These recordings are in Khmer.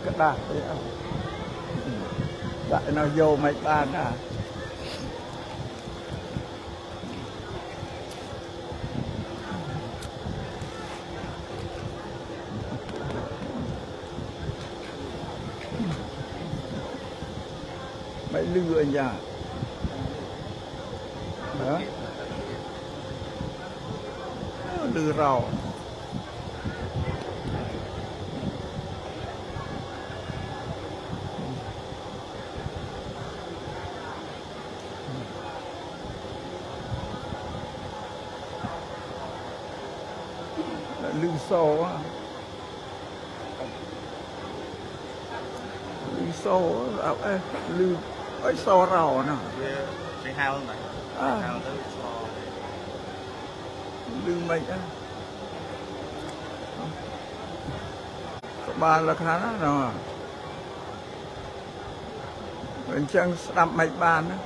cái đà tại nó vô mấy bàn à mấy lư ở nhà đó lư rau lư xô á lư xô lư ở xô rau nè cái hao không phải hao tới lư mấy á ba là khá rồi mình chẳng đâm mấy bàn á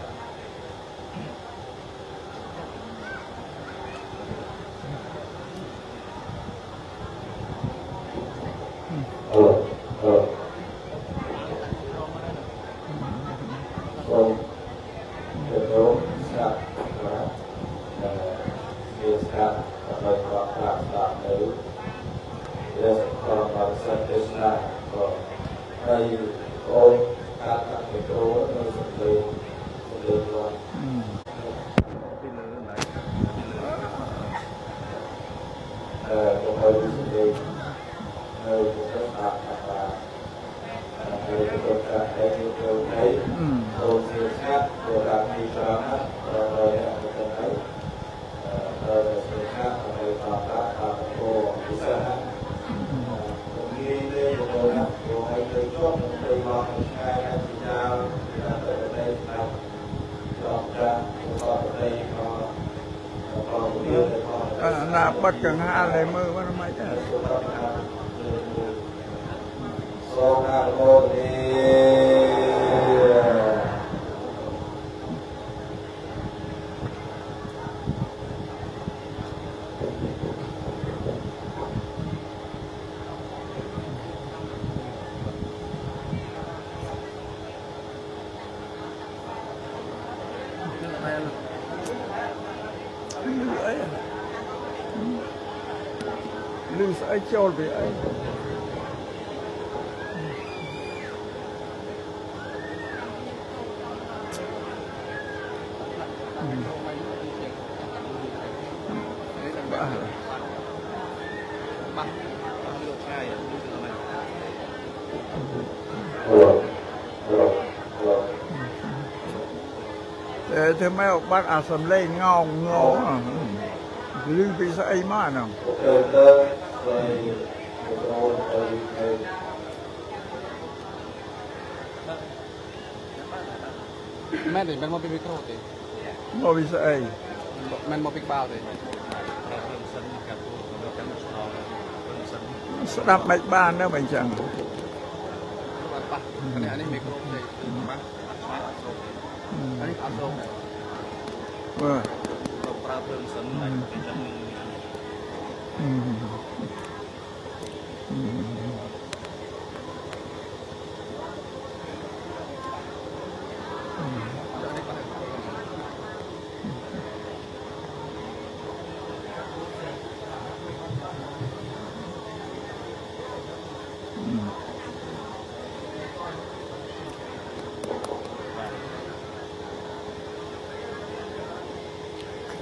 bắt chẳng hạn này mơ mà nó mấy chứ lư sẽ cho về ấy thế mấy ông bác à sầm lên ngon ngon lư bị say mà nào men thì men mau micro thì mau bị say men mau pick bao thì đập mấy bàn đó mình chẳng anh ấy micro thì anh ấy áp dụng nàyប្រើភ្លើងសិនហើយគេចាំ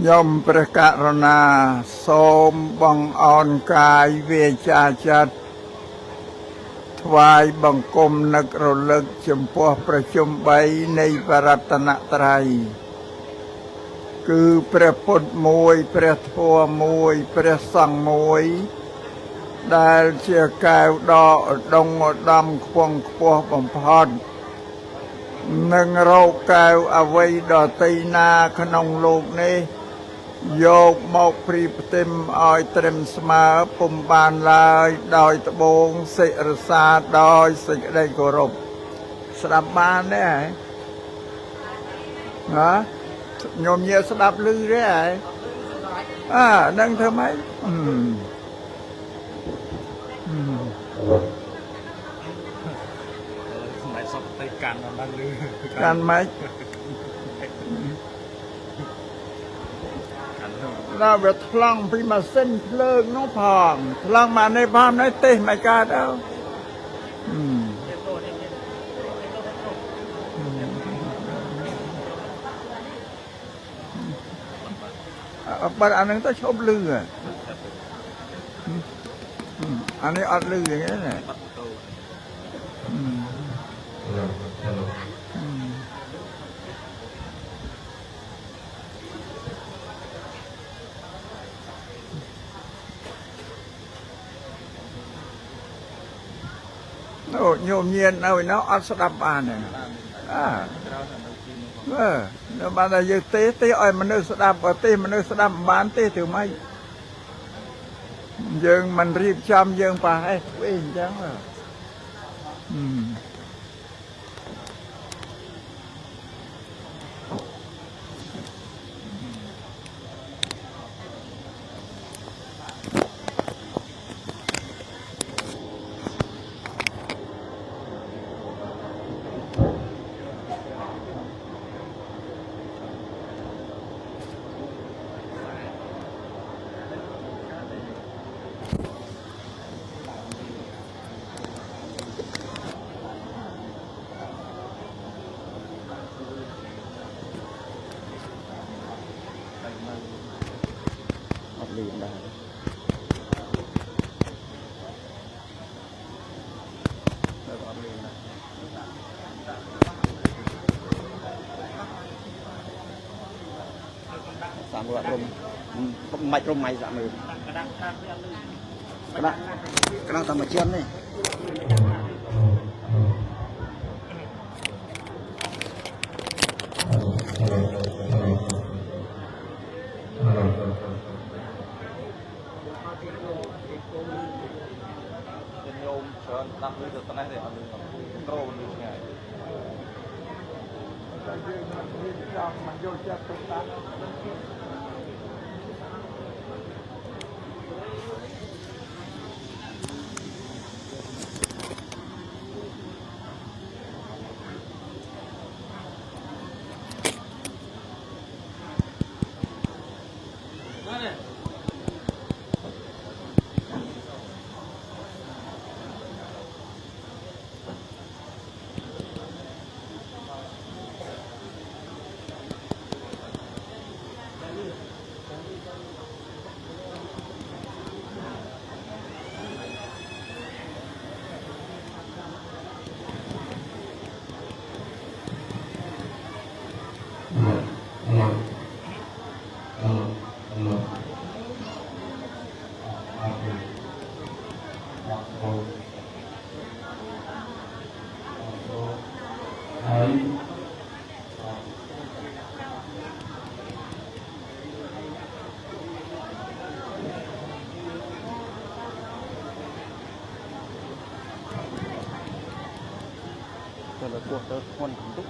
ยมประกาศนาโสมบังออนกายเวจาจัดถวายบังคมนักรลึกจำพวกประชุมใบในพระรัตนตรัยคือพระพุทธมวยพระธรรมมวยพระสังฆ์มวยได้เชื่อแก้วดอกดงดำควงควบำพอดหนึ่งโรคแก้วอวัยดอตีนาขนงโลกนี้โยกมกปรีปเต็มอ้อยเต็มสมาปุ่มบานลายดอยตะบงเสรสาดอยสิได้กรบสดับบานได้ฮะโยมเยอะสดับลือได้นั่งทำไมไหนสอบไปกันนั่นลือ กันไหมเราไปทลังพิมาเส้นเพลิงน้องพองทลังมาในบ้านในเตะไม่กล้าเอาบัดอันนึงต้องชอบลืออันนี้อัดลืออย่างนี้แหละโอ้โยมเย็นเอาไว้เนาะอัดสดับบานเนี่ยแล้วบานอะไรยืดเตะอ้อยมันนึกสดับเตะมันนึกสดับบานเตะถือไหมยังมันรีบจำยังไปให้ตัวเองจังเหรอลืมได้สามรมไม่รมไม่สามมือกระด้างทำมาเชื่อมนี่นับมือตัวนั้นเลยเอามือโตมือไงมันโยนจากตรงนั้นเราตัวเติร์คนทุก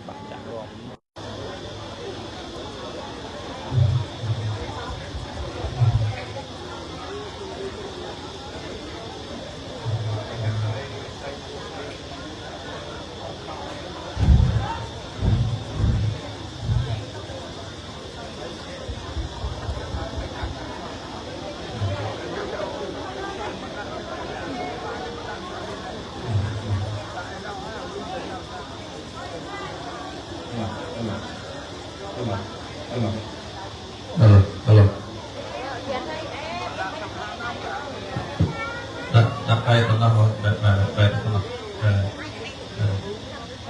ปักจากรอง เ Halo. Đặt đây tao nói về tao nói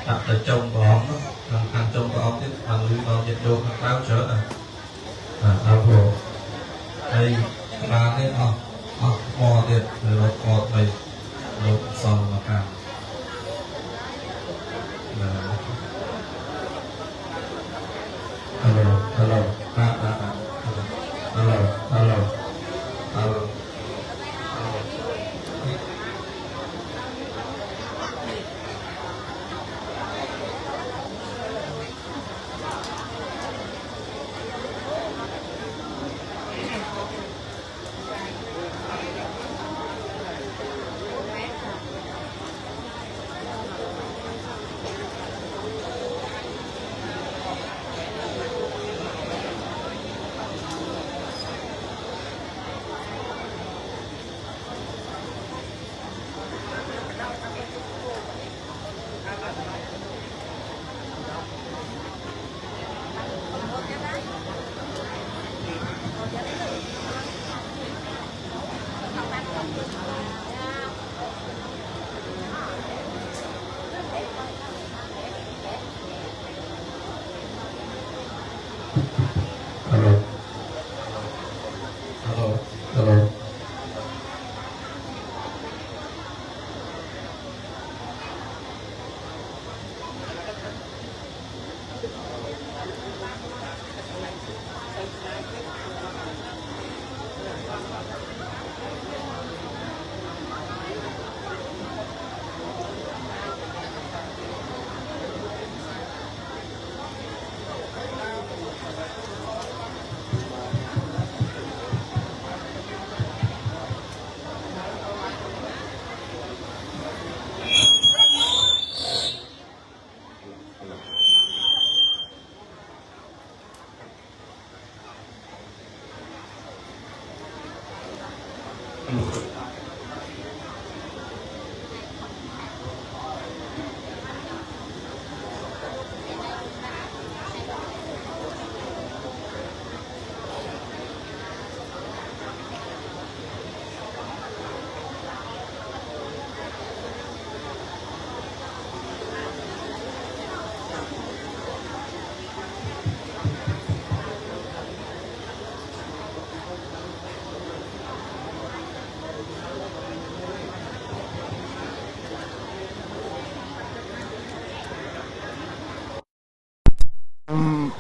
đặt ở trong bóng hàng trong bóng tiếp hàng lưu bóng nhiệt độ hàng bao trở áo hồ đây ba cái mò tiền rồi mò này rồi xong mà càng hello hello hello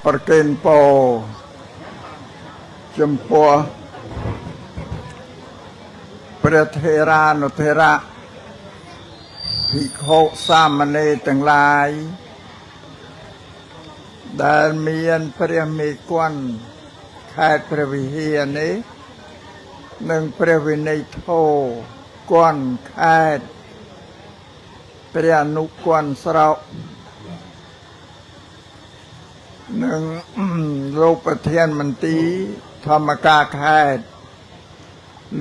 ប្រកេនពោចំពោះព្រះថេរានុថេរៈភិក្ខុសាមណេរទាំងឡាយដែលមានព្រះមេគន្ធខេត្តព្រះវិហារនេះនិងព្រះវិន័យធម៌គន្ធខេត្តព្រះអនុគន្ធស្រុកនិងលោកប្រធានមន្ត្រីធម្មការខេត្ត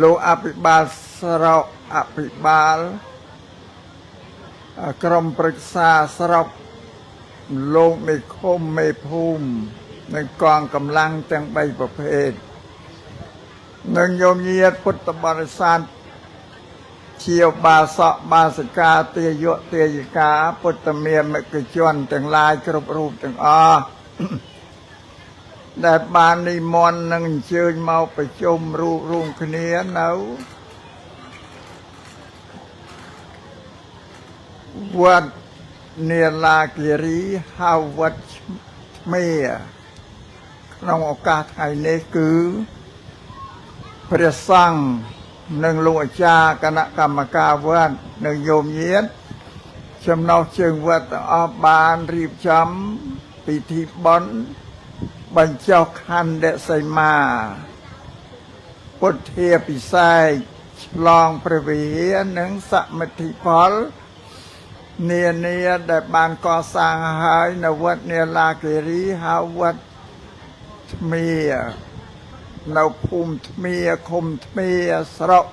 លោកអភិបាលស្រុកអភិបាលក្រុមប្រឹក្សាស្រុកលោកមេឃុំមេភូមិនិងកងកម្លាំងទាំង3ប្រភេទនិងញោមញាតិពុទ្ធបរិស័ទជាបាសកបាសិកាទាយុទាយិកាពុទ្ធមាមិកជនទាំងឡាយគ្រប់រូបទាំងអស់ដែលបាននិមន្តនិងអញ្ជើញមកប្រជុំរួមគ្នានៅវត្តនេលាគិរីហៅវត្តថ្មីក្នុងឱកាសថ្ងៃនេះគឺព្រះសង្ឃនិងលោកអាចារ្យគណៈកម្មការវត្តនិងញោមញាតិចំណុះជើងវត្តទាំងអស់បានរៀបចំពិធីបុណ្យបញ្ចុះខណ្ឌសីមាពុទ្ធាពិសេសឆ្លងព្រះវិហារនិងសមិទ្ធិផលនានាដែលបានកសាងហើយនៅវត្តនេលាគិរីហៅវត្តថ្មីនៅភូមិថ្មីឃុំថ្មីស្រុក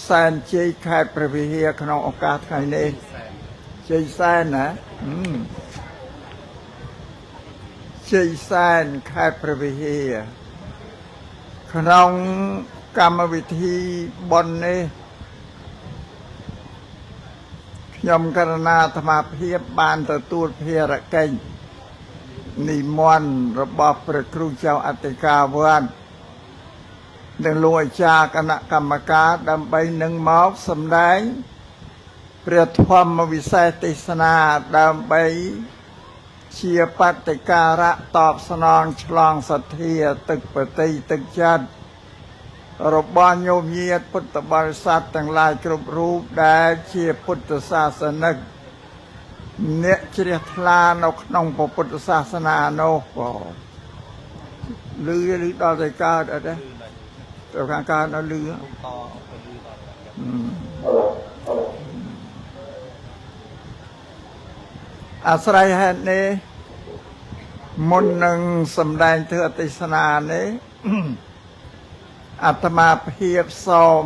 សែនជ័យខេត្តព្រះវិហារក្នុងឱកាសថ្ងៃនេះជ័យសែនណា ជ័យសែនខេត្តព្រះវិហារក្នុងកម្មវិធីបុណ្យនេះខ្ញុំករណាអាត្មាភាពបានទទួលភារកិច្ចនិមន្តរបស់ព្រះគ្រូចៅអធិការវត្តនិងលោកអាចារ្យគណៈកម្មការដើម្បីនឹងមកសម្ដែងព្រះធម្មវិសេសទេសនាដើម្បីជាបតិការៈតបស្នងឆ្លងសទ្ធាទឹកបតីទឹកចិត្តរបស់ញោមញាតិពុទ្ធបរិស័ទទាំងឡាយគ្រប់រូបដែលជាពុទ្ធសាសនិកអ្នកជ្រះថ្លានៅក្នុងពុទ្ធសាសនានោះបងឮដល់តែកើតអត់ទេទៅខាងកើតនៅឮអាស្រ័យហេតុនេះមុននឹងសម្ដែងធ្វើទេសនានេះអាត្មាភាពសូម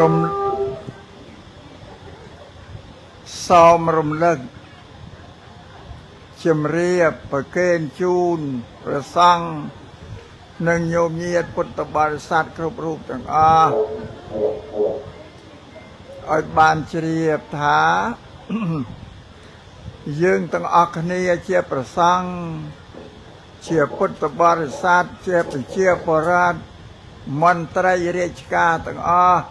រំលឹកជំរាបប្រគេនជូនព្រះសង្ឃនិងញោមញាតិពុទ្ធបរិស័ទគ្រប់រូបទាំងអស់ឲ្យបានជ្រាបថាយើងទាំងអស់គ្នាជាព្រះសង្ឃជាពុទ្ធបរិស័ទជាប្រជាពលរដ្ឋមន្ត្រីរាជការទាំងអស់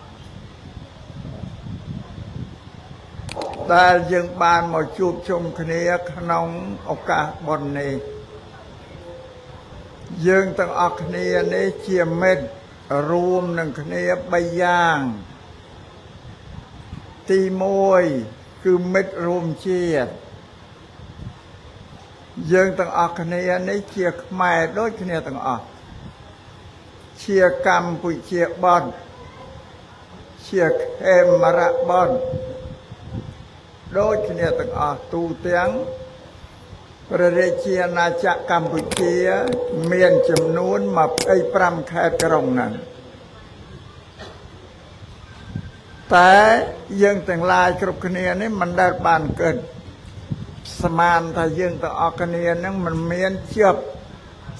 ដែលយើងបានមកជួបជុំគ្នាក្នុងឱកាសបុណ្យនេះយើងទាំងអស់គ្នានេះជាមិត្តរួមនឹងគ្នា3យ៉ាងទី1គឺមិត្តរួមជាតិយើងទាំងអស់គ្នានេះជាខ្មែរដូចគ្នាទាំងអស់ជាកម្ពុជាបតជាខេមរៈបតដូចគ្នាទាំងអស់ទូទាំងព្រះរាជាណាចក្រកម្ពុជាមានចំនួន25ខេត្តក្រុងហ្នឹងតែយើងទាំងឡាយគ្រប់គ្នានេះមិនដែលបានគិតស្មានថាយើងទាំងអស់គ្នានឹងមិនមានជាប់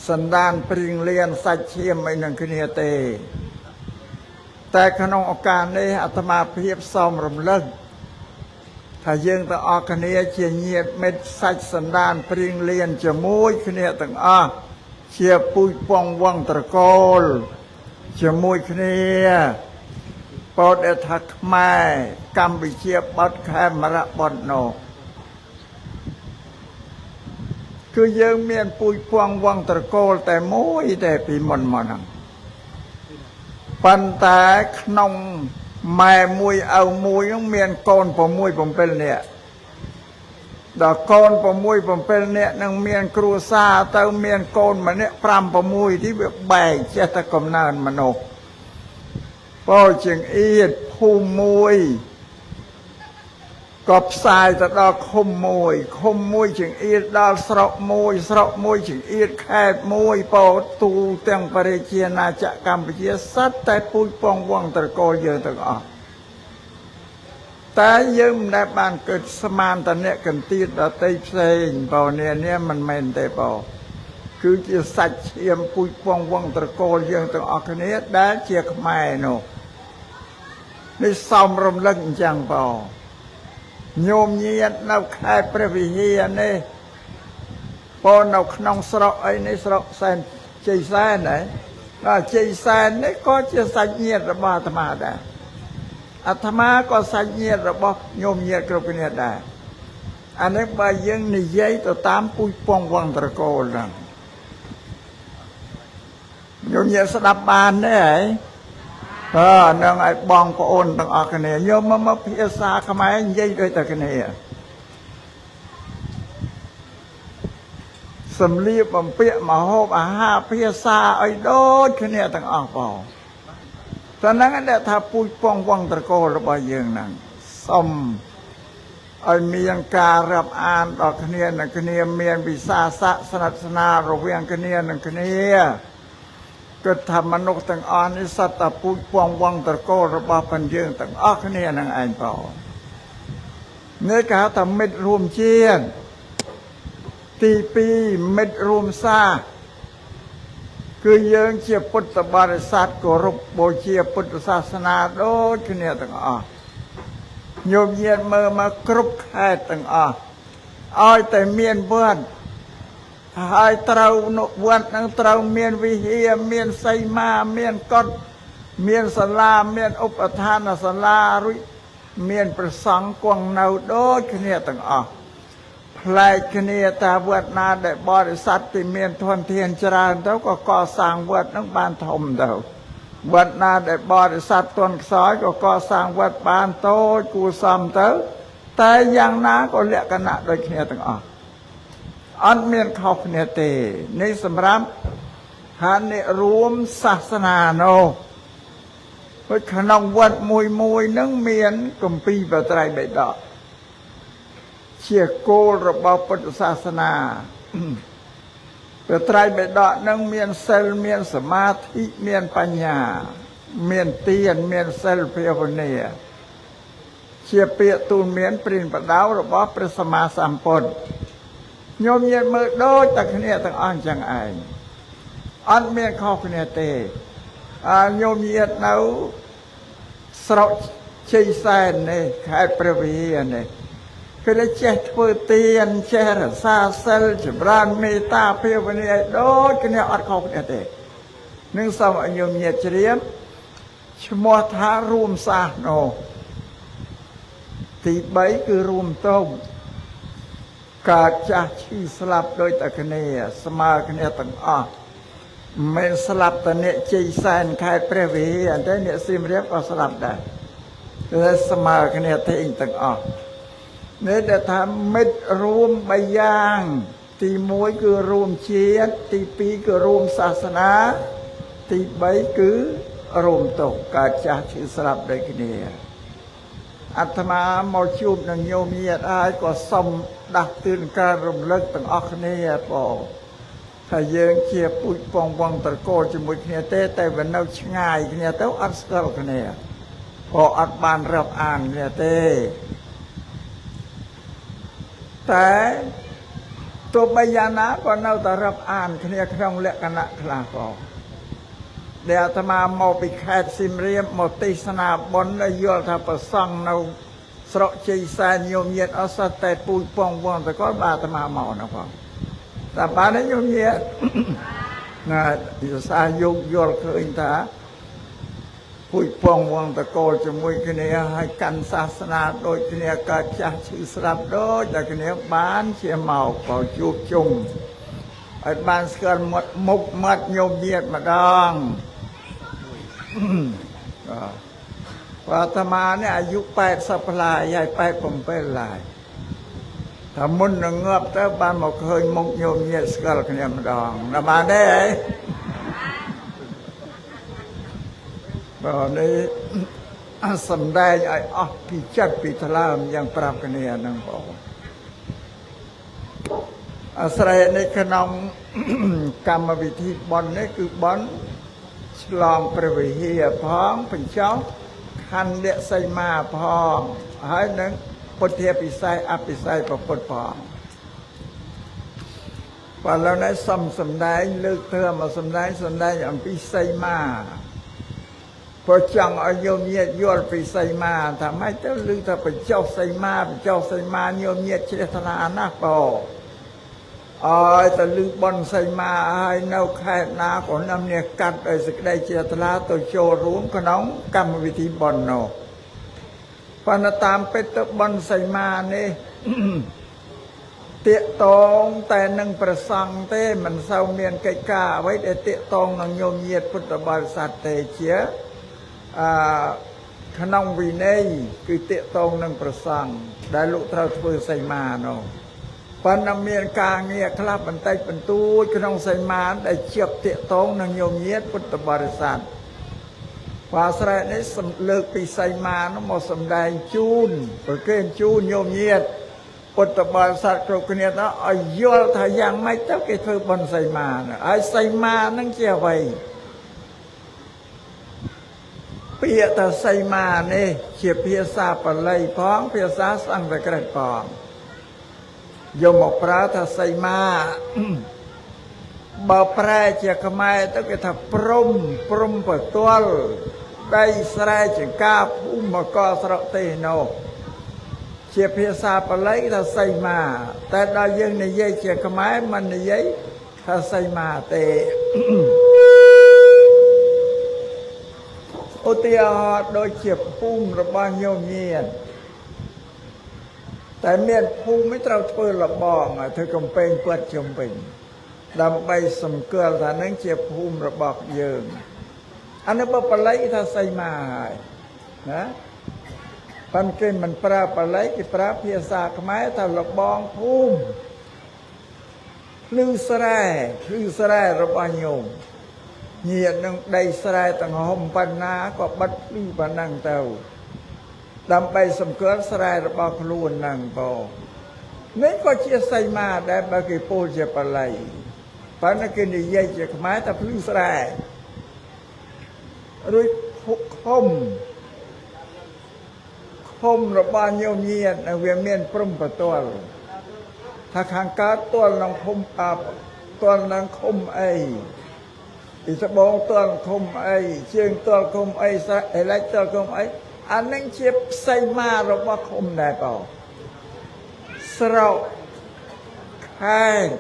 សន្តានព្រៀងលៀនសាច់ឈាមអីនឹងគ្នាទេតែក្នុងឱកាសនេះអាត្មាភាពសូមរំលឹកថាយើងទាំងអស់គ្នាជាញាតិមិត្តសាច់សន្តានព្រៀងលៀនជាមួយគ្នាទាំងអស់ជាពូជពងវង្សត្រកូលជាមួយគ្នាពោលថាខ្មែរកម្ពុជាបតខេមរៈបតនោះគឺយើងមានពូជពងវង្សត្រកូលតែមួយតែពីមុនមកហ្នឹងប៉ុន្តែក្នុងម៉ែមួយឪមួយហ្នឹងមានកូន6 7នាក់ដល់កូន6 7នាក់នឹងមានគ្រួសារទៅមានកូនម្នាក់5 6ទីវាបែកចេះតែកំណើនមនុស្សពោលជាងអៀតភូមិមួយក៏ផ្សាយទៅដល់ឃុំមួយជាងអៀតដល់ស្រុកមួយជាងអៀតខេត្តមួយពោលទូទាំងបរិជាណាចក្រកម្ពុជាសិតតែពូជពងវង្សត្រកូលយើងទាំងអស់តែយើងមិនដែលបានគិតស្មានតអ្នកកន្ទៀតដតីផ្សេងបើនេះមិនមែនទេបើគឺជាសាច់ឈាមពូជពងវង្សត្រកូលយើងទាំងអស់គ្នាដែលជាខ្មែរនោះនេះសូមរំលឹកអញ្ចឹងបើញោមញាតិនៅខេត្តព្រះវិហារនេះពោលនៅក្នុងស្រុកអីនេះស្រុកសែនជ័យសែនហើយជ័យសែននេះក៏ជាសាច់ញាតិរបស់អាត្មាដែរអាត្មាក៏សាច់ញាតិរបស់ញោមញាតិគ្រប់គ្នាដែរអានេះបើយើងនិយាយទៅតាមពូជពងវង្សត្រកូលហ្នឹងញោមញាតិស្ដាប់បានទេហ៎នឹងឲ្យបងប្អូនទាំងអស់គ្នាយកមកភាសាខ្មែរនិយាយដូចតែគ្នាសំលៀកបំពាក់ម្ហូបអាហារភាសាឲ្យដូចគ្នាទាំងអស់បងតែហ្នឹងដែលថាពូជពងវង្សត្រកូលរបស់យើងហ្នឹងសូមឲ្យមានការរាប់អានដល់គ្នានឹងគ្នាមានវិសាសៈស្និទ្ធស្នាលរវាងគ្នានឹងគ្នាគិតថាមនុស្សទាំងអស់នេះសត្វតែពូជពងវង្សត្រកូលរបស់ផងយើងទាំងអស់គ្នានឹងឯងបងនេះគេហៅថាមិត្តរួមជាតិ ទី2មិត្តរួមសាគឺយើងជាពុទ្ធបរិស័ទគោរពបូជាពុទ្ធសាសនាដូចគ្នាទាំងអស់ញោមញាតមើលមកគ្រប់ខេត្តទាំងអស់ឲ្យតែមានវត្តហើយត្រូវនៅវត្តនឹងត្រូវមានវិហារមានសីមាមានកុដិមានសាលាមានឧបដ្ឋានសាលារួចមានព្រះសង្ឃគង់នៅដូចគ្នាទាំងអស់ផ្លែកគ្នាតាវត្តណាដែលបរិស័ទទីមានធនធានច្រើនទៅក៏កសាងវត្តនឹងបានធំទៅវត្តណាដែលបរិស័ទទន់ខ្សោយក៏កសាងវត្តបានតូចគួរសមទៅតែយ៉ាងណាក៏លក្ខណៈដូចគ្នាទាំងអស់អត់មានខុសគ្នាទេនេះសម្រាប់ហានិរួមសាសនានោះព្រោះក្នុងវត្តមួយនឹងមានគម្ពីរបត្រៃបិដកជាគោលរបស់ពុទ្ធសាសនាព្រះត្រៃបិដកនឹងមានសិលមានសមាធិមានបញ្ញាមានទានមានសិលភាវនាជាពាក្យទូលមានព្រានបដៅរបស់ព្រះសម្មាសម្ពុទ្ធញោមញាតមើលដូចតែគ្នាទាំងអស់អញ្ចឹងឯងអត់មានខុសគ្នាទេញោមញាតនៅស្រុកជ័យសែននេះខេត្តព្រះវិហារនេះគឺតែចេះធ្វើទានចេះរក្សាសិលចម្រើនមេត្តាភាវនាឲ្យដូចគ្នាអត់ខុសគ្នាទេនឹងសូមឲ្យញោមញាតជ្រាបឈ្មោះថារួមសាសនោះទី3គឺរួមតោងកើតចាស់ឈឺស្លាប់ដូចតែគ្នាស្មើគ្នាទាំងអស់មិនស្លាប់តែអ្នកជ័យសែនខេត្តព្រះវិហារតែអ្នកសៀមរាបក៏ស្លាប់ដែរតែស្មើគ្នាទាំងអស់នេះដែលថាមិត្តរួម3យ៉ាងទី1គឺរួមជាតិទី2គឺរួមសាសនាទី3គឺរួមទុក្ខកើតចាស់ឈឺស្លាប់ដូចគ្នាអាត្មាមកជួបនឹងញោមញាតហើយក៏សូមដាស់តឿនការរំលឹកទាំងអស់គ្នាបងថាយើងជាពូជពងវងត្រកូលជាមួយគ្នាទេតែវានៅឆ្ងាយគ្នាទៅអត់ស្គាល់គ្នាក៏អត់បានរាប់អានគ្នាទេតែទោះបីយ៉ាងណាក៏នៅតែរាប់អានគ្នាក្នុងលក្ខណៈខ្លះផងដែលអាត្មាមកពីខេត្តសៀមរាបមកទេសនាបុណ្យហើយយល់ថាប្រសង់នៅស្រុកជ័យសែនញោមញាតអស់សតតែពូជពងវងត្រកូលបាទអាត្មាមកណាផងតែបានញោមញាតណាវិសាយកយល់ឃើញថាពូជពងវងត្រកូលជាមួយគ្នាហើយកាន់សាសនាដូចគ្នាកើតចាស់ឈឺស្លាប់ដូចតែគ្នាបានជាមកក៏ជួបជុំឲ្យបានស្គាល់មុខមាត់ញោមញាតម្ដងបាទអាត្មានេះអាយុ80ប្លាយហើយ87ឡាយថាមុននឹងងាប់ទៅបានមកឃើញមុខញោមញាតស្គាល់គ្នាម្ដងណាបានទេហ៎បាទនេះសំដែងឲ្យអស់ពីចិត្តពីថ្លើមយ៉ាងប្រាប់គ្នាហ្នឹងបងអាស្រ័យនេះក្នុងកម្មវិធីបុណ្យនេះគឺបុណ្យឆ្លងព្រះវិហារផងបញ្ចុះខណ្ឌសីមាផងហើយនឹងពុទ្ធាពិស័យអភិស័យពុទ្ធផងបើឡើយនេះសំដែងលើកធ្វើមកសំដែងអំពីសីមាព្រោះចង់ឲ្យញោមញាតយល់ពីសីមាថាម៉េចទៅឮថាបញ្ចុះសីមាញោមញាតជ្រះថ្លាណាស់បងអើយទៅឮបនសីមាហើយនៅខេត្តណាក៏នាំនេះកាត់ឲ្យសេចក្តីជ្រះថ្លាទៅចូលរួមក្នុងកម្មវិធីបននោះប៉ុន្តែតាមពិតទៅបនសីមានេះតាកតងតែនឹងព្រះសង្ឃទេមិនសូវមានកិច្ចការអ្វីដែលតាកតងនឹងញោមញាតពុទ្ធបរិស័ទទេជាក្នុងវិន័យគឺតាកតងនឹងព្រះសង្ឃដែលលោកត្រូវធ្វើសីមានោះប៉ុន្តែមានការងារខ្លះបន្តិចបន្តួចក្នុងសីមាដែលជាប់តាកតងនឹងញោមញាតពុទ្ធបរិស័ទអាស្រ័យនេះលើកពីសីមានោះមកសម្ដែងជូនប្រគេនជូនញោមញាតពុទ្ធបរិស័ទគ្រប់គ្នាទៅឲ្យយល់ថាយ៉ាងម៉េចទៅគេធ្វើបុណ្យសីមាហើយសីមានឹងជាអ្វីពាក្យថាសីមានេះជាភាសាបាលីផងភាសាសំស្ក្រឹតផង យកមកប្រើថាសីមាបើប្រែជាខ្មែរទៅគេថាព្រំបទល់ដីស្រែចង្ការភូមិកស្រុកទេនោះជាភាសាបាលីថាសីមាតែដល់យើងនិយាយជាខ្មែរមិននិយាយថាសីមាទេឧទាហរណ៍ដូចជាភូមិរបស់ញោមញៀនតែមានភូមិមិនត្រូវធ្វើលបងធ្វើកំពែងពាត់ជុំវិញដើម្បីសម្គាល់ថានឹងជាភូមិរបស់យើងអានេះបើបាលីថាសីមាហើយណាប៉ុន្តែគេមិនប្រើបាលីគេប្រើភាសាខ្មែរថាលបងភូមិឬស្រែរបស់ញោមញាតនឹងដីស្រែទាំងហុំបណ្ណាក៏បិទភ្លឺប៉ុណ្ណឹងទៅដើម្បីសម្គាល់ស្រែរបស់ខ្លួនហ្នឹងបងនេះក៏ជាសីមាដែរបើគេពោលជាបាលីប៉ុន្តែគេនិយាយជាខ្មែរថាភ្លឺស្រែរួចឃុំរបស់ញោមញាតវាមានព្រំបទល់ថាខាងកើតទល់នឹងភូមិទល់នឹងឃុំអីពីត្បូងទល់ឃុំអីជើងទល់ឃុំអីអេលិចទល់ឃុំអីអានឹងជាសីមារបស់ឃុំដែរបងស្រុកខេត្ត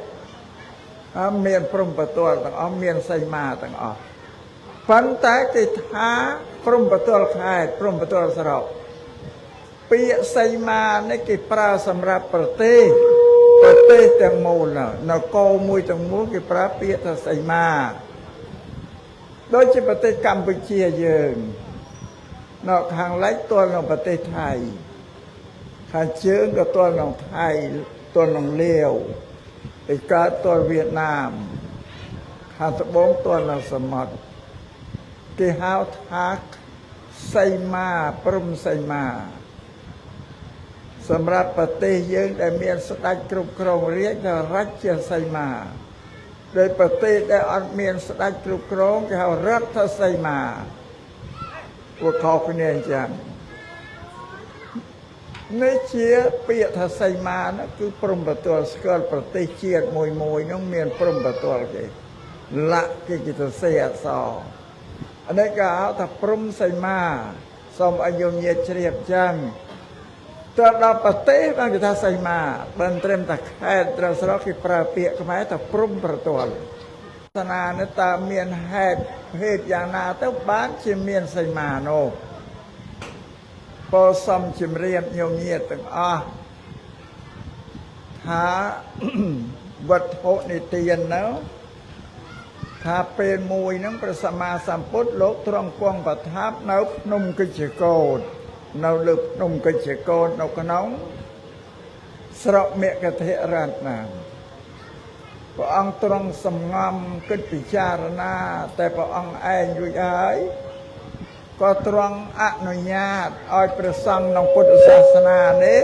មានព្រំបទល់ទាំងអស់មានសីមាទាំងអស់ប៉ុន្តែគេថាព្រំបទល់ខេត្តព្រំបទល់ស្រុកពាក្យសីមានេះគេប្រើសម្រាប់ប្រទេសទាំងមូលនគរមួយទាំងមូលគេប្រើពាក្យថាសីមាដូចជាប្រទេសកម្ពុជាយើងនៅខាងលិចទល់នឹងប្រទេសថៃខាងជើងក៏ទល់នឹងថៃទល់នឹងលាវឯកើតទល់វៀតណាមខាងត្បូងទល់នឹងសមុទ្រគេហៅថាសីមាព្រំសីមាសម្រាប់ប្រទេសយើងដែលមានស្ដេចគ្រប់គ្រងរាជថារាជសីមាដោយប្រទេសដែលអត់មានស្ដេចគ្រប់គ្រងគេហៅរដ្ឋសីមាពួកខុសគ្នាអញ្ចឹងនេះជាពាក្យថាសីមានោះគឺព្រំបទល់ស្គាល់ប្រទេសជាតិមួយនោះមានព្រំបទល់គេលក្ខគេទៅសេអក្សរអានេះគេហៅថាព្រំសីមាសូមឲ្យញោមញាតជ្រាបចឹងទៅដល់ប្រទេសបានគេថាសីមាបើត្រឹមតែខេត្តត្រូវស្រុកគេប្រើពាក្យខ្មែរថាព្រំប្រទល់សាសនានេះតើមានហេតុភេទយ៉ាងណាទៅបានជាមានសីមានោះពោសំជំរាបញោមញាតទាំងអស់ថាវត្ថុនិទាននោះថាពេលមួយហ្នឹងព្រះសម្មាសម្ពុទ្ធលោកទ្រង់គង់ប្រថាប់នៅភ្នំកិច្ចកោฏនៅលើភ្នំកិច្ចកោฏនៅក្នុងស្រុកមគធរតនាព្រះអង្គទ្រង់សំងំគិតពិចារណាតែព្រះអង្គឯងរួចហើយក៏ទ្រង់អនុញ្ញាតឲ្យព្រះសង្ឃក្នុងពុទ្ធសាសនានេះ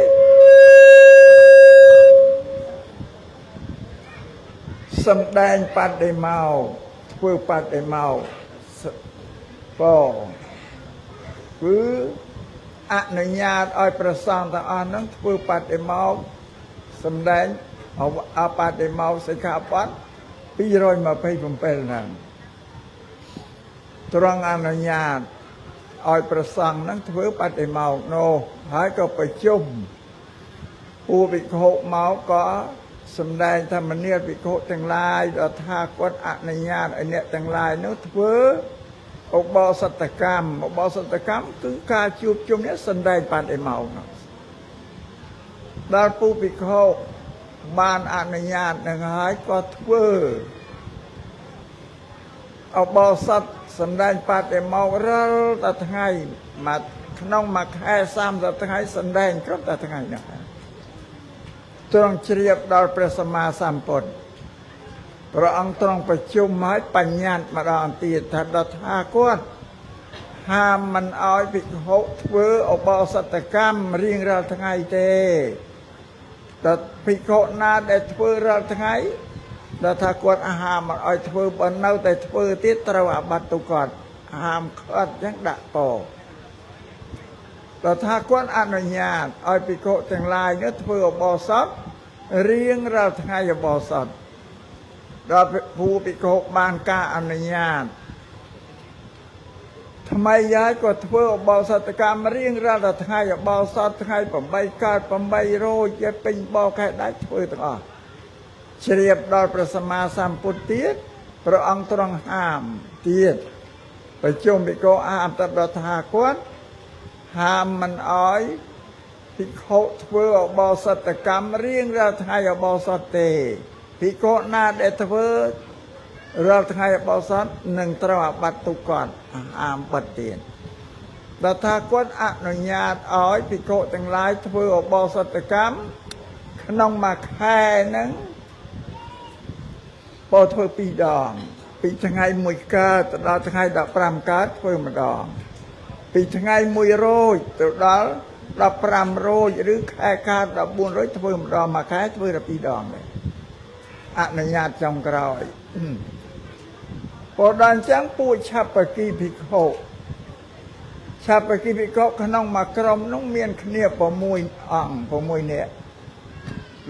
សម្ដែងបដិមាធ្វើបដិមាគឺអនុញ្ញាតឲ្យព្រះសង្ឃទាំងអស់ហ្នឹងធ្វើបដិមាសម្ដែងអបដិមាសិក្ខាបទ227ហ្នឹងទ្រង់អនុញ្ញាតឲ្យព្រះសង្ឃហ្នឹងធ្វើបដិមានោះហើយក៏ប្រជុំពួកភិក្ខុមកក៏សម្ដែងធម្មនាភិក្ខុទាំងឡាយដល់ថាគាត់អនុញ្ញាតឲ្យអ្នកទាំងឡាយនោះធ្វើឧបោសថកម្មគឺការជួបជុំនេះសម្ដែងបដិមានោះដល់ពួកភិក្ខុបានអនុញ្ញាតនឹងហើយក៏ធ្វើឧបោសថសម្ដែងបដិមារាល់តែថ្ងៃក្នុងមួយខែ30ថ្ងៃសម្ដែងគ្រប់តែថ្ងៃនោះទ្រង់ជ្រាបដល់ព្រះសម្មាសម្ពុទ្ធព្រះអង្គទ្រង់ប្រជុំឲ្យបញ្ញត្តិម្ដងទៀតថាដល់ថាគាត់ហាមមិនឲ្យភិក្ខុធ្វើឧបោសថកម្មរៀងរាល់ថ្ងៃទេដល់ភិក្ខុណាដែលធ្វើរាល់ថ្ងៃដល់ថាគាត់ហាមមិនឲ្យធ្វើបើនៅតែធ្វើទៀតត្រូវអាបត្តិទុគាត់ហាមខិតចឹងដាក់តដល់ថាគាត់អនុញ្ញាតឲ្យភិក្ខុទាំងឡាយនេះធ្វើឧបោសថ រៀងរាល់ថ្ងៃបោសតដល់ភូភិក្ខុបានការអនុញ្ញាតថ្មីយាយក៏ធ្វើអបោសតកម្មរៀងរាល់ថ្ងៃអបោសតថ្ងៃ8កើត8រោចយកពេញបោខែដាច់ធ្វើទាំងអស់ជ្រាបដល់ព្រះសម្មាសម្ពុទ្ធទៀតព្រះអង្គទ្រង់ហាមទៀតប្រជុំភិក្ខុហាមតដល់ថាគាត់ហាមមិនអោយភិក្ខុធ្វើអបោសតកម្មរៀងរាល់ថ្ងៃអបោសតទេភិក្ខុណាដែលធ្វើរាល់ថ្ងៃអបោសតនឹងត្រូវអាបត្តិទុក្ខគាត់ហាមបិទទៀតដល់ថាគាត់អនុញ្ញាតឲ្យភិក្ខុទាំងឡាយធ្វើអបោសតកម្មក្នុងមួយខែហ្នឹងបើធ្វើ2ដងពីថ្ងៃ1កើតទៅដល់ថ្ងៃ15កើតធ្វើម្ដងពីថ្ងៃ1រោចទៅដល់15រោចឬខែកើត14រោចធ្វើម្ដងមួយខែធ្វើតែ2ដងដែរអនុញ្ញាតចុងក្រោយព្រោះដល់អញ្ចឹងពួកឆាបគីភិក្ខុឆាបគីភិក្ខុក្នុងមួយក្រុមនោះមានគ្នា6អង្គ6នាក់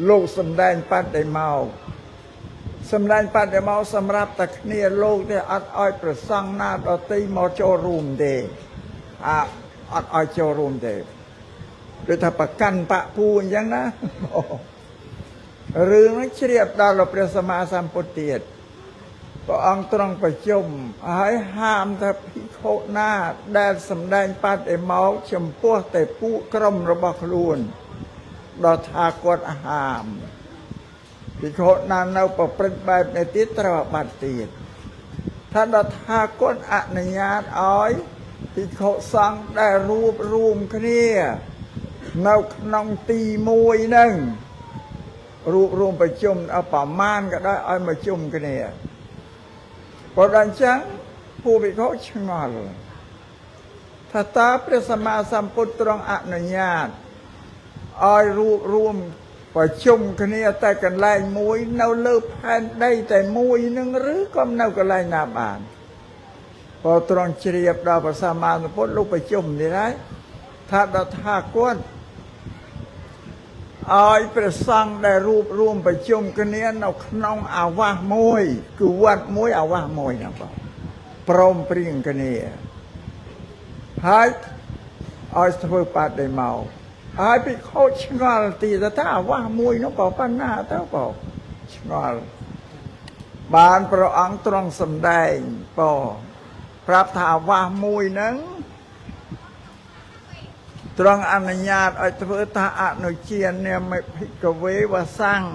លោកសំដែងបដិមកសម្ដែងបដិមកសម្រាប់តែគ្នាលោកទេអត់ឲ្យប្រសង់ណាដតីមកចូលរួមទេអត់ឲ្យចូលរួមទេដូចថាប្រកាន់បពូអញ្ចឹងណារឿងនេះជ្រាបដល់ព្រះសម្មាសម្ពុទ្ធទៀតព្រះអង្គទ្រង់ប្រជុំហើយហាមថាភិក្ខុណាដែលសម្ដែងបដិមកចំពោះតែពួកក្រុមរបស់ខ្លួនដល់ថាគាត់ហាមភិក្ខុណានៅប្រព្រឹត្តបែបនេះទៀតត្រូវអាបត្តិទៀតថាដល់ថាគាត់អនុញ្ញាតឲ្យភិក្ខុសង្ឃដែលរួបរួមគ្នានៅក្នុងទីមួយហ្នឹងរួបរួមប្រជុំអប្រមាណក៏ដោយឲ្យមកជុំគ្នាព្រោះដល់អញ្ចឹងពួកភិក្ខុឆ្ងល់ថាតើព្រះសម្មាសម្ពុទ្ធទ្រង់អនុញ្ញាតឲ្យរួបរួមប្រជុំគ្នាតែកន្លែងមួយនៅលើផែនដីតែមួយនឹងឬក៏នៅកន្លែងណាបានព្រោះទ្រង់ជ្រាបដល់ព្រះសម្មាសម្ពុទ្ធលោកប្រជុំនេះហើយថាដល់ថាគាត់ឲ្យព្រះសង្ឃដែលរួបរួមប្រជុំគ្នានៅក្នុងអាវាសមួយគឺវត្តមួយអាវាសមួយណាបងព្រមព្រៀងគ្នាហើយឲ្យធ្វើបដិមកហើយភិក្ខុឆ្ងល់ទៀតថាអាវាសមួយនោះបើប៉ុណ្ណាទៅបងឆ្ងល់បានព្រះអង្គទ្រង់សម្ដែងបងប្រាប់ថាអាវាសមួយហ្នឹងទ្រង់អនុញ្ញាតឲ្យធ្វើថាអនុជានាមិភិក្ខវេវសង្ឃ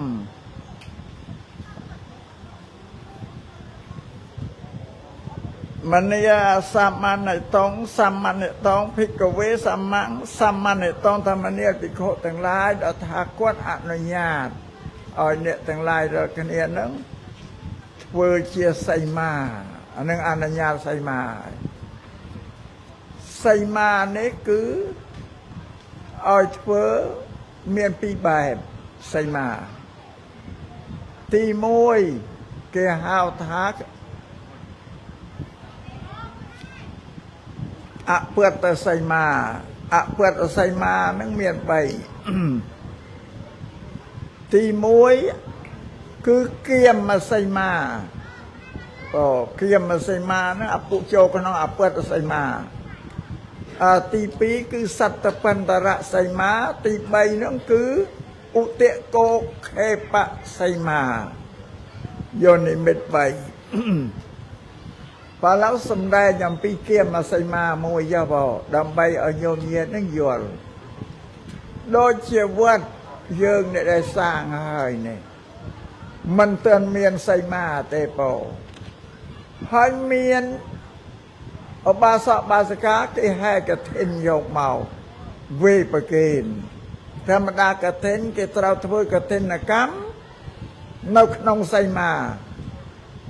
មនីយសមនិតងសមនិតងភិក្ខវេសមនិតងធម្មនីភិក្ខុទាំងឡាយដល់ថាគាត់អនុញ្ញាតឲ្យអ្នកទាំងឡាយរាល់គ្នានឹងធ្វើជាសីមាអានឹងអនុញ្ញាតសីមានេះគឺឲ្យធ្វើមាន2បែបសីមាទី1គេហៅថាអពតសីមានឹងមាន3ទី1គឺគៀមសីមាគៀមសីមានឹងអពុចូលក្នុងអពតសីមាទី2គឺសត្តបន្តរសីមាទី3នោះគឺឧទកោខេបសីមាយោនិមិត្ត3បើឡៅសំដែងអំពីគៀមសីមាមួយយោបងដើម្បីឲ្យញោមញាតនឹងយល់ដូចជាវត្តយើងអ្នកដែលសាងហើយនេះមិនទាន់មានសីមាទេបងហើយមានឧបាសកបាសិកាគេហែកឋិនយកមកវេប្រគេនធម្មតាកឋិនគេត្រូវធ្វើកឋិនកម្មនៅក្នុងសីមា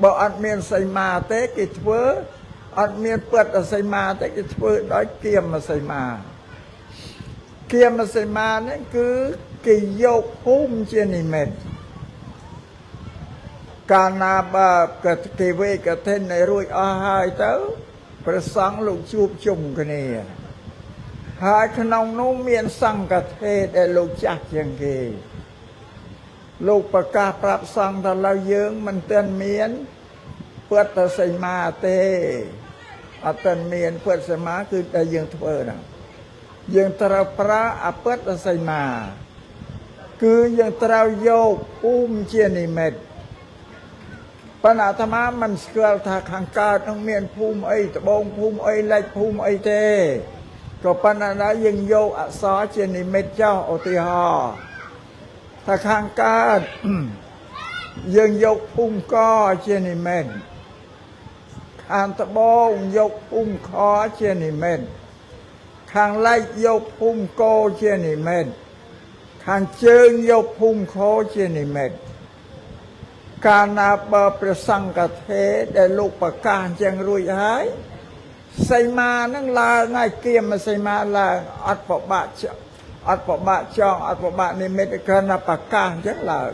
បើអត់មានសីមាទេគេធ្វើអត់មានពុតសីមាទេគេធ្វើដោយគៀមសីមានេះគឺគេយកភូមិជានិមិត្តកាលណាបើគេវេកឋិនឲ្យរួចអស់ហើយទៅព្រះសង្ឃលោកជួបជុំគ្នាហើយក្នុងនោះមានសង្ឃទេដែលលោកចាស់ជាងគេ លោកប្រកាសប្រាប់សង្ឃថាឡើយយើងមិនទាន់មានពុទ្ធសីមាទេអត់ទាន់មានពុទ្ធសីមាគឺតែយើងធ្វើហ្នឹងយើងត្រូវប្រើអពុទ្ធសីមាគឺយើងត្រូវយកភូមិជានិមិត្តប៉ុន្តែអាត្មាមិនស្គាល់ថាខាងកើតនឹងមានភូមិអីត្បូងភូមិអីលិចភូមិអីទេក៏ប៉ុន្តែដែរយើងយកអក្សរជានិមិត្តចុះឧទាហរណ៍ថាខាងកើតយើងយកភូមិកជានិមិត្តខាងត្បូងយកភូមិខជានិមិត្តខាងលិចយកភូមិកជានិមិត្តខាងជើងយកភូមិខជានិមិត្តកាលណាបើព្រះសង្ឃទេដែលលោកប្រកាសអញ្ចឹងរួចហើយសីមានឹងឡើងហើយគៀមសីមាឡើងអត់ប្របាក់ចង់អត់ប្របាក់និមិត្តគ្រាន់តែប្រកាសអញ្ចឹងឡើង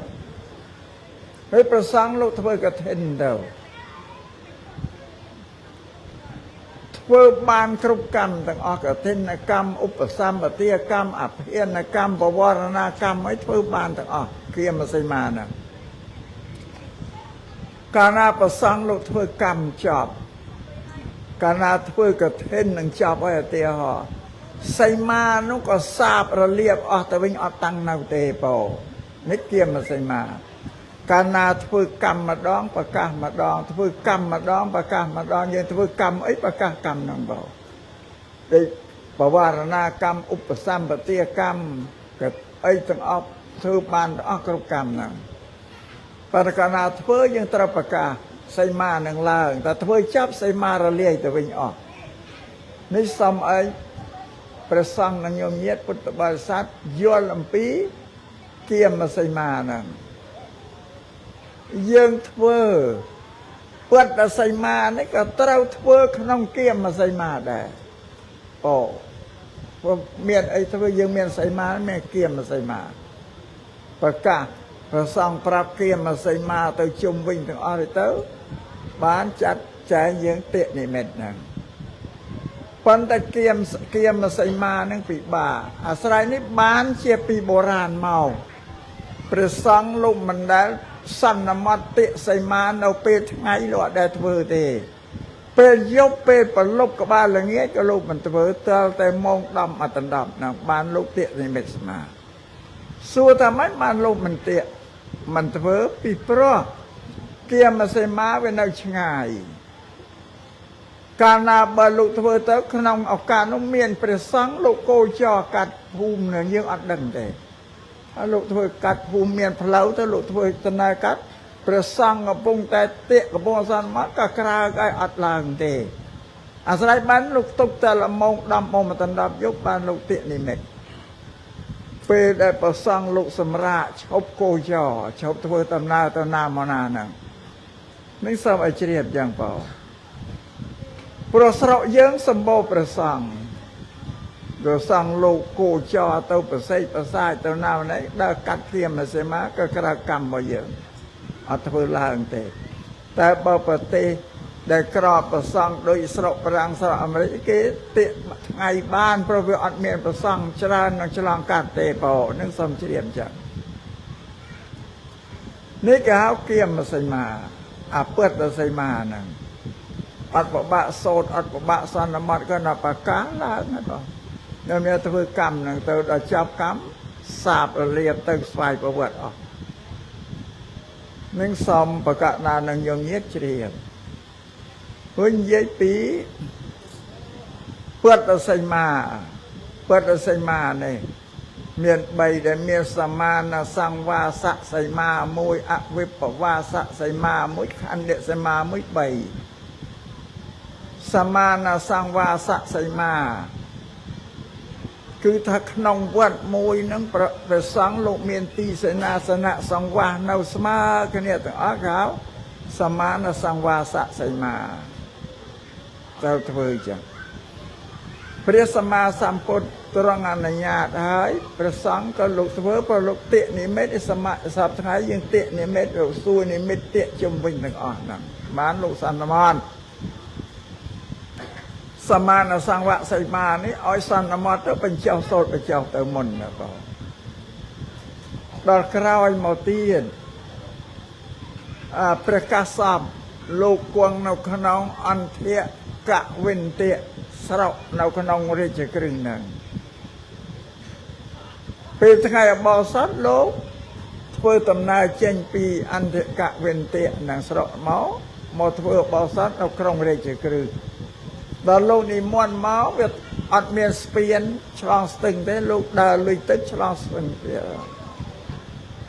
ហើយព្រះសង្ឃលោកធ្វើកឋិនទៅធ្វើបានគ្រប់កម្មទាំងអស់កឋិនកម្មឧបសម្បទាកម្មអភិនកម្មបវរណកម្មឲ្យធ្វើបានទាំងអស់គៀមសីមាហ្នឹងកាលណាព្រះសង្ឃលោកធ្វើកម្មចប់កាលណាធ្វើកឋិននឹងចប់ហើយឧទាហរណ៍សីមានោះក៏សាបរលាបអស់ទៅវិញអត់តាំងនៅទេពោនេះគៀមសីមាកាលណាធ្វើកម្មម្ដងប្រកាសម្ដងធ្វើកម្មម្ដងប្រកាសម្ដងយើងធ្វើកម្មអីប្រកាសកម្មហ្នឹងបងដូចបវរណាកម្មឧបសម្បទាកម្មក៏អីទាំងអស់ធ្វើបានទាំងអស់គ្រប់កម្មហ្នឹងប៉ុន្តែកាលណាធ្វើយើងត្រូវប្រកាសសីមានឹងឡើងតែធ្វើចាប់សីមារលាយទៅវិញអស់នេះសំអីព្រះសង្ឃនិងញោមញាតិពុទ្ធបរិស័ទយល់អំពីគៀមសីមាហ្នឹងយើងធ្វើពុទ្ធសីមានេះក៏ត្រូវធ្វើក្នុងគៀមសីមាដែរអូមានអីធ្វើយើងមានសីមាមានគៀមសីមាប្រកាសព្រះសង្ឃប្រាប់គៀមសីមាទៅជុំវិញទាំងអស់ទៅបានចាត់ចែងយើងតិនិមិត្តហ្នឹងប៉ុន្តែគៀមសីមាហ្នឹងពិបាកអាស្រ័យនេះបានជាពីបុរាណមកព្រះសង្ឃលោកមិនដែលសន្មតតិសីមានៅពេលថ្ងៃលោកអត់ដែលធ្វើទេពេលយប់ពេលប្រលប់ក្បាលល្ងាចក៏លោកមិនធ្វើតើតែម៉ោង10អត់ដល់ហ្នឹងបានលោកតិនិមិត្តសមាសួរថាម៉េចបានលោកមិនធ្វើពីព្រោះគៀមសីមាវានៅឆ្ងាយកាលណាបើលោកធ្វើទៅក្នុងឱកាសនោះមានព្រះសង្ឃលោកគោចរកាត់ភូមិនឹងយើងអត់ដឹងទេហើយលោកធ្វើកាត់ភូមិមានផ្លូវទៅលោកធ្វើដំណើរកាត់ព្រះសង្ឃកំពុងតែទាកកំពុងអសន្មតក៏ក្រើកឲ្យអត់ឡើងទេអាស្រ័យបានលោកទុកតែម៉ោង10ម៉ោង10យប់បានលោកទាកនិមិត្តពេលដែលព្រះសង្ឃលោកសម្រាកឈប់គោចរឈប់ធ្វើដំណើរទៅណាមកណាហ្នឹងនេះសូមឲ្យជ្រាបយ៉ាងបងព្រោះស្រុកយើងសម្បូរព្រះសង្ឃព្រះសង្ឃលោកគោចរទៅប្រសិទ្ធប្រសាយទៅណាណីដើរកាត់គៀមសីមាក៏ក្រៅកម្មរបស់យើងអត់ធ្វើឡើងទេតែបើប្រទេសដែលក្របព្រះសង្ឃដូចស្រុកបារាំងស្រុកអាមេរិកគេទាកថ្ងៃបានព្រោះវាអត់មានព្រះសង្ឃច្រើននឹងឆ្លងកាត់ទេបងនឹងសូមជ្រាបចឹងនេះគេហៅគៀមសីមាអពុទ្ធសីមាហ្នឹងអត់ប្របាក់សោតអត់ប្របាក់សន្មតក៏ណាប្រកាសឡើងណាបងនៅមានធ្វើកម្មហ្នឹងទៅដល់ចប់កម្មសាបរលាបទៅស្វ័យប្រវត្តិអស់នឹងសំប្រកាសណានឹងញោមញាតិជ្រាបវិញនិយាយពីពុទ្ធសីមានេះមាន3ដែលមានសមានសង្វាសសីមា1អវិបវាសសីមា1ខណ្ឌសីមា1 3សមានសង្វាសសីមាគឺថាក្នុងវត្តមួយហ្នឹងព្រះសង្ឃលោកមានទីសេនាសនៈសង្វាសនៅស្មើគ្នាទាំងអស់គេហៅសមានសង្វាសសីមាត្រូវធ្វើចឹងព្រះសម្មាសម្ពុទ្ធទ្រង់អនុញ្ញាតហើយព្រះសង្ឃក៏លោកធ្វើព្រោះលោកតិនិមិត្តសប្តាហ៍យើងតិនិមិត្តលោកសួរនិមិត្តតិជុំវិញទាំងអស់ហ្នឹងបានលោកសន្មតសមានសង្វសីមានេះឲ្យសន្មតទៅបញ្ចុះសូត្របញ្ចុះទៅមុនណាបង ដល់ក្រោយមកទៀតព្រះកាសបលោកគង់នៅក្នុងអន្តៈកវិន្ទៈស្រុកនៅក្នុងរាជក្រឹត្យហ្នឹងពេលថ្ងៃអបោសតលោកធ្វើដំណើរចេញពីអន្តៈកវិន្ទៈនឹងស្រុកមកធ្វើអបោសតនៅក្នុងរាជក្រឹត្យដល់លោកនិមន្តមកវាអត់មានស្ពានឆ្លងស្ទឹងទេលោកដើរលុយទឹកឆ្លងស្ទឹងទៀត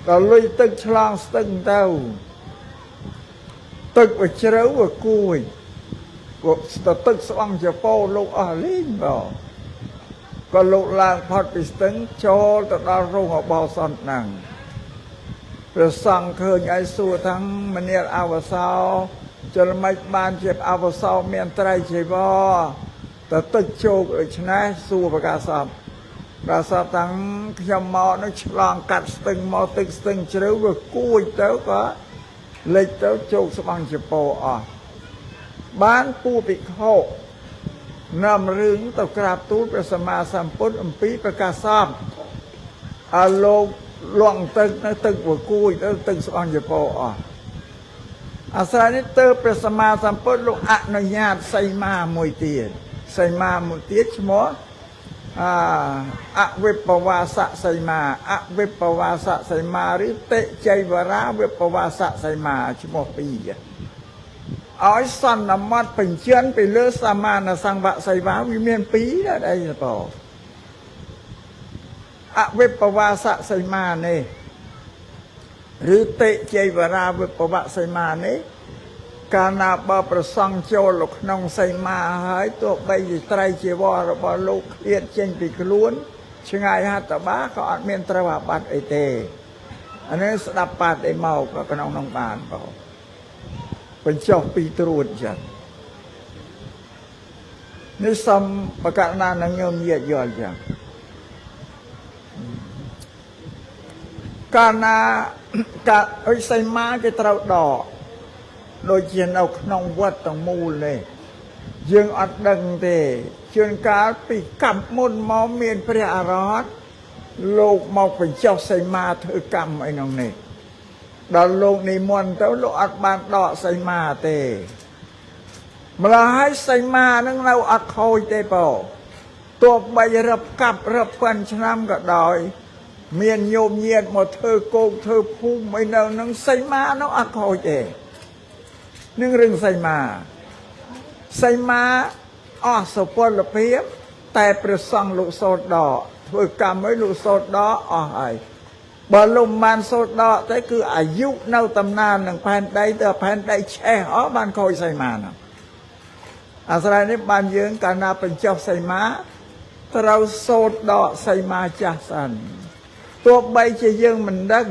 ដល់លុយទឹកឆ្លងស្ទឹងទៅទឹកវាជ្រៅវាគួយទឹកស្វងចពោលោកអស់លេងបងក៏លោកឡើងផុតពីស្ទឹងចូលទៅដល់រោងអបោសតហ្នឹងព្រះសង្ឃឃើញឲ្យសួរទាំងមនាលអវសោចលមិនបានជាអវសោមានត្រៃជីវរទៅទឹកជោគដូច្នេះសួរប្រកាសបប្រកាសបទាំងខ្ញុំមកនោះឆ្លងកាត់ស្ទឹងមកទឹកស្ទឹងជ្រៅវាគួយទៅក៏លេចទៅជោគស្បង់ចពោអស់បានពូភិក្ខុនាំរឿងទៅក្រាបទូលព្រះសម្មាសម្ពុទ្ធអំពីប្រកាសបឲ្យលោកលងទឹកនៅទឹកវាគួយទៅទឹកស្បង់ចពោអស់អាស្រ័យនេះទៅព្រះសម្មាសម្ពុទ្ធលោកអនុញ្ញាតសីមាមួយទៀតសីមាមួយទៀតឈ្មោះអវិបវាសសីមាអវិបវាសសីមាឬតិចៃវរាវិបវាសសីមាឈ្មោះពីរឲ្យសន្មតបញ្ជាន់ពីលើសមានសង្វសីមាវាមានពីរដែរអីទៅអវិបវាសសីមានេះឬតិចៃវរាវិបវសីមានេះកាលណាបើប្រសង់ចូលក្នុងសីមាហើយទោះបីជាត្រៃជីវររបស់លោកឃ្លាតចេញពីខ្លួនឆ្ងាយហត្ថបាក៏អត់មានត្រូវអាបត្តិអីទេអានេះស្ដាប់បាត់អីមកក៏ក្នុងនោះបានបងបញ្ចុះពីត្រួតចឹងនេះសំបកណានឹងញោមញាតយល់ចឹងកាលណាកាអុយសីមាគេត្រូវដកដូចជានៅក្នុងវត្តទាំងមូលនេះយើងអត់ដឹងទេជួនកាលពីកម្មមុនមកមានព្រះអរហន្តលោកមកបញ្ចុះសីមាធ្វើកម្មអីក្នុងនេះដល់លោកនិមន្តទៅលោកអត់បានដកសីមាទេម្ល៉េះហើយសីមានឹងនៅអត់ខូចទេបងទោះបីរឹបកាប់រឹបពាន់ឆ្នាំក៏ដោយមានញោមញាតមកធ្វើគោកធ្វើភូមិអីនៅនឹងសីមានោះអត់ខូចទេនឹងរឿងសីមាអស់សុពលភាពតែព្រះសង្ឃលោកសូត្រដកធ្វើកម្មឲ្យលោកសូត្រដកអស់ហើយបើលោកមិនសូត្រដកទេគឺអាយុនៅតំណាននឹងផែនដីទៅផែនដីឆេះអស់បានខូចសីមានោះអាស្រ័យនេះបានយើងកាលណាបញ្ចុះសីមាត្រូវសូត្រដកសីមាចាស់សិនទោះបីជាយើងមិនដឹង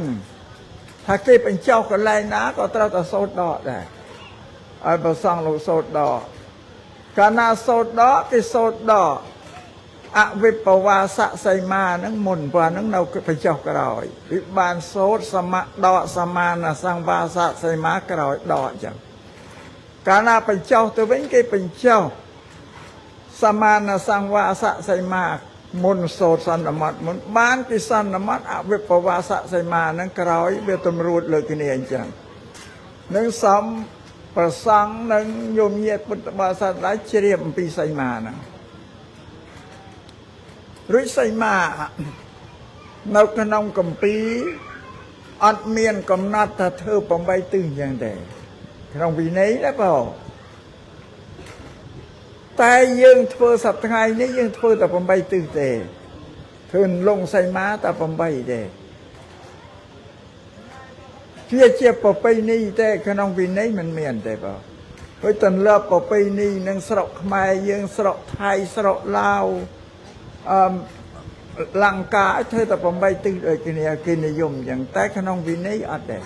ថាគេបញ្ចុះកន្លែងណាក៏ត្រូវតែសូត្រដកដែរឲ្យព្រះសង្ឃលោកសូត្រដកកាលណាសូត្រដកគេសូត្រដកអវិបវាសសីមានឹងមុនព្រោះនឹងនៅបញ្ចុះក្រោយវាបានសូត្រសមដកសមានសង្វាសសីមាក្រោយដកអញ្ចឹងកាលណាបញ្ចុះទៅវិញគេបញ្ចុះសមានសង្វាសសីមាមុនសូត្រសន្មតមុនបានគេសន្មតអវិបវាសសីមានឹងក្រោយវាតម្រួតលើគ្នាអញ្ចឹងនឹងសំប្រសង់នឹងញោមញាតពុទ្ធបរិស័ទដែរជ្រាបអំពីសីមាហ្នឹងរួចសីមានៅក្នុងគម្ពីរអត់មានកំណត់ថាធ្វើ8ទិសអញ្ចឹងទេក្នុងវិន័យណាបងតែយើងធ្វើសប្តាហ៍នេះយើងធ្វើតែ8ទិសទេធ្វើលងសីមាតែ8ទេជាប្រពៃណីទេក្នុងវិន័យមិនមានទេបងហើយទន្លាប់ប្រពៃណីនឹងស្រុកខ្មែរយើងស្រុកថៃស្រុកឡាវលង្កាធ្វើតែ8ទិសដូចគ្នាគេនិយមអញ្ចឹងតែក្នុងវិន័យអត់ដែរ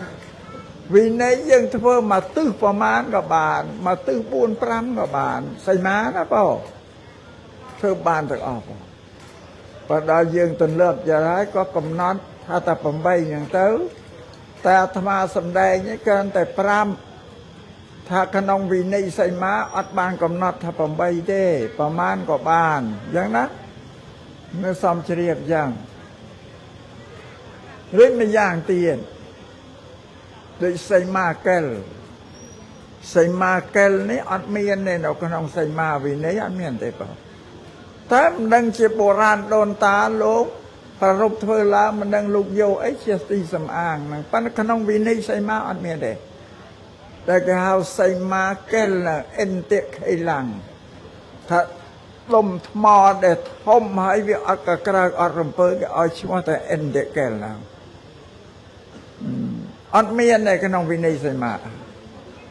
វិន័យយើងធ្វើមកទិសប្រមាណក៏បានមកទិស4 5ក៏បានសីមាណាបងធ្វើបានទាំងអស់បងបើដល់យើងទន្លាប់យ៉ាងហើយក៏កំណត់ថាតែ8អញ្ចឹងទៅតែអាត្មាសំដែងនេះគ្រាន់តែ5ថាក្នុងវិន័យសីមាអត់បានកំណត់ថា8ទេប្រមាណក៏បានអញ្ចឹងណានៅសំជ្រាបអញ្ចឹង หรือไม่อย่างเตียนโดยใส่มาแกลใส่มาแกลนี่อัดเมียนเนี่ยเราก็ต้องใส่มาวินัยอัดเมียนได้เปล่าแต่มันดังเจ็บโบราณโดนตาโลกประรบเธอละมันดังลูกโยไอ้เชียตีสำอางนะปันขนมวินัยใส่มาอัดเมียนได้แต่ก็เอาใส่มาแกลน่ะเอ็นเตะไขลังถ้าลมทมอเด็ดทมให้วิอักกระอัดรำเพิกเอาชิวแต่เอ็นเตะแกลแล้วอัดเมียนในขนมวินัยใส่มา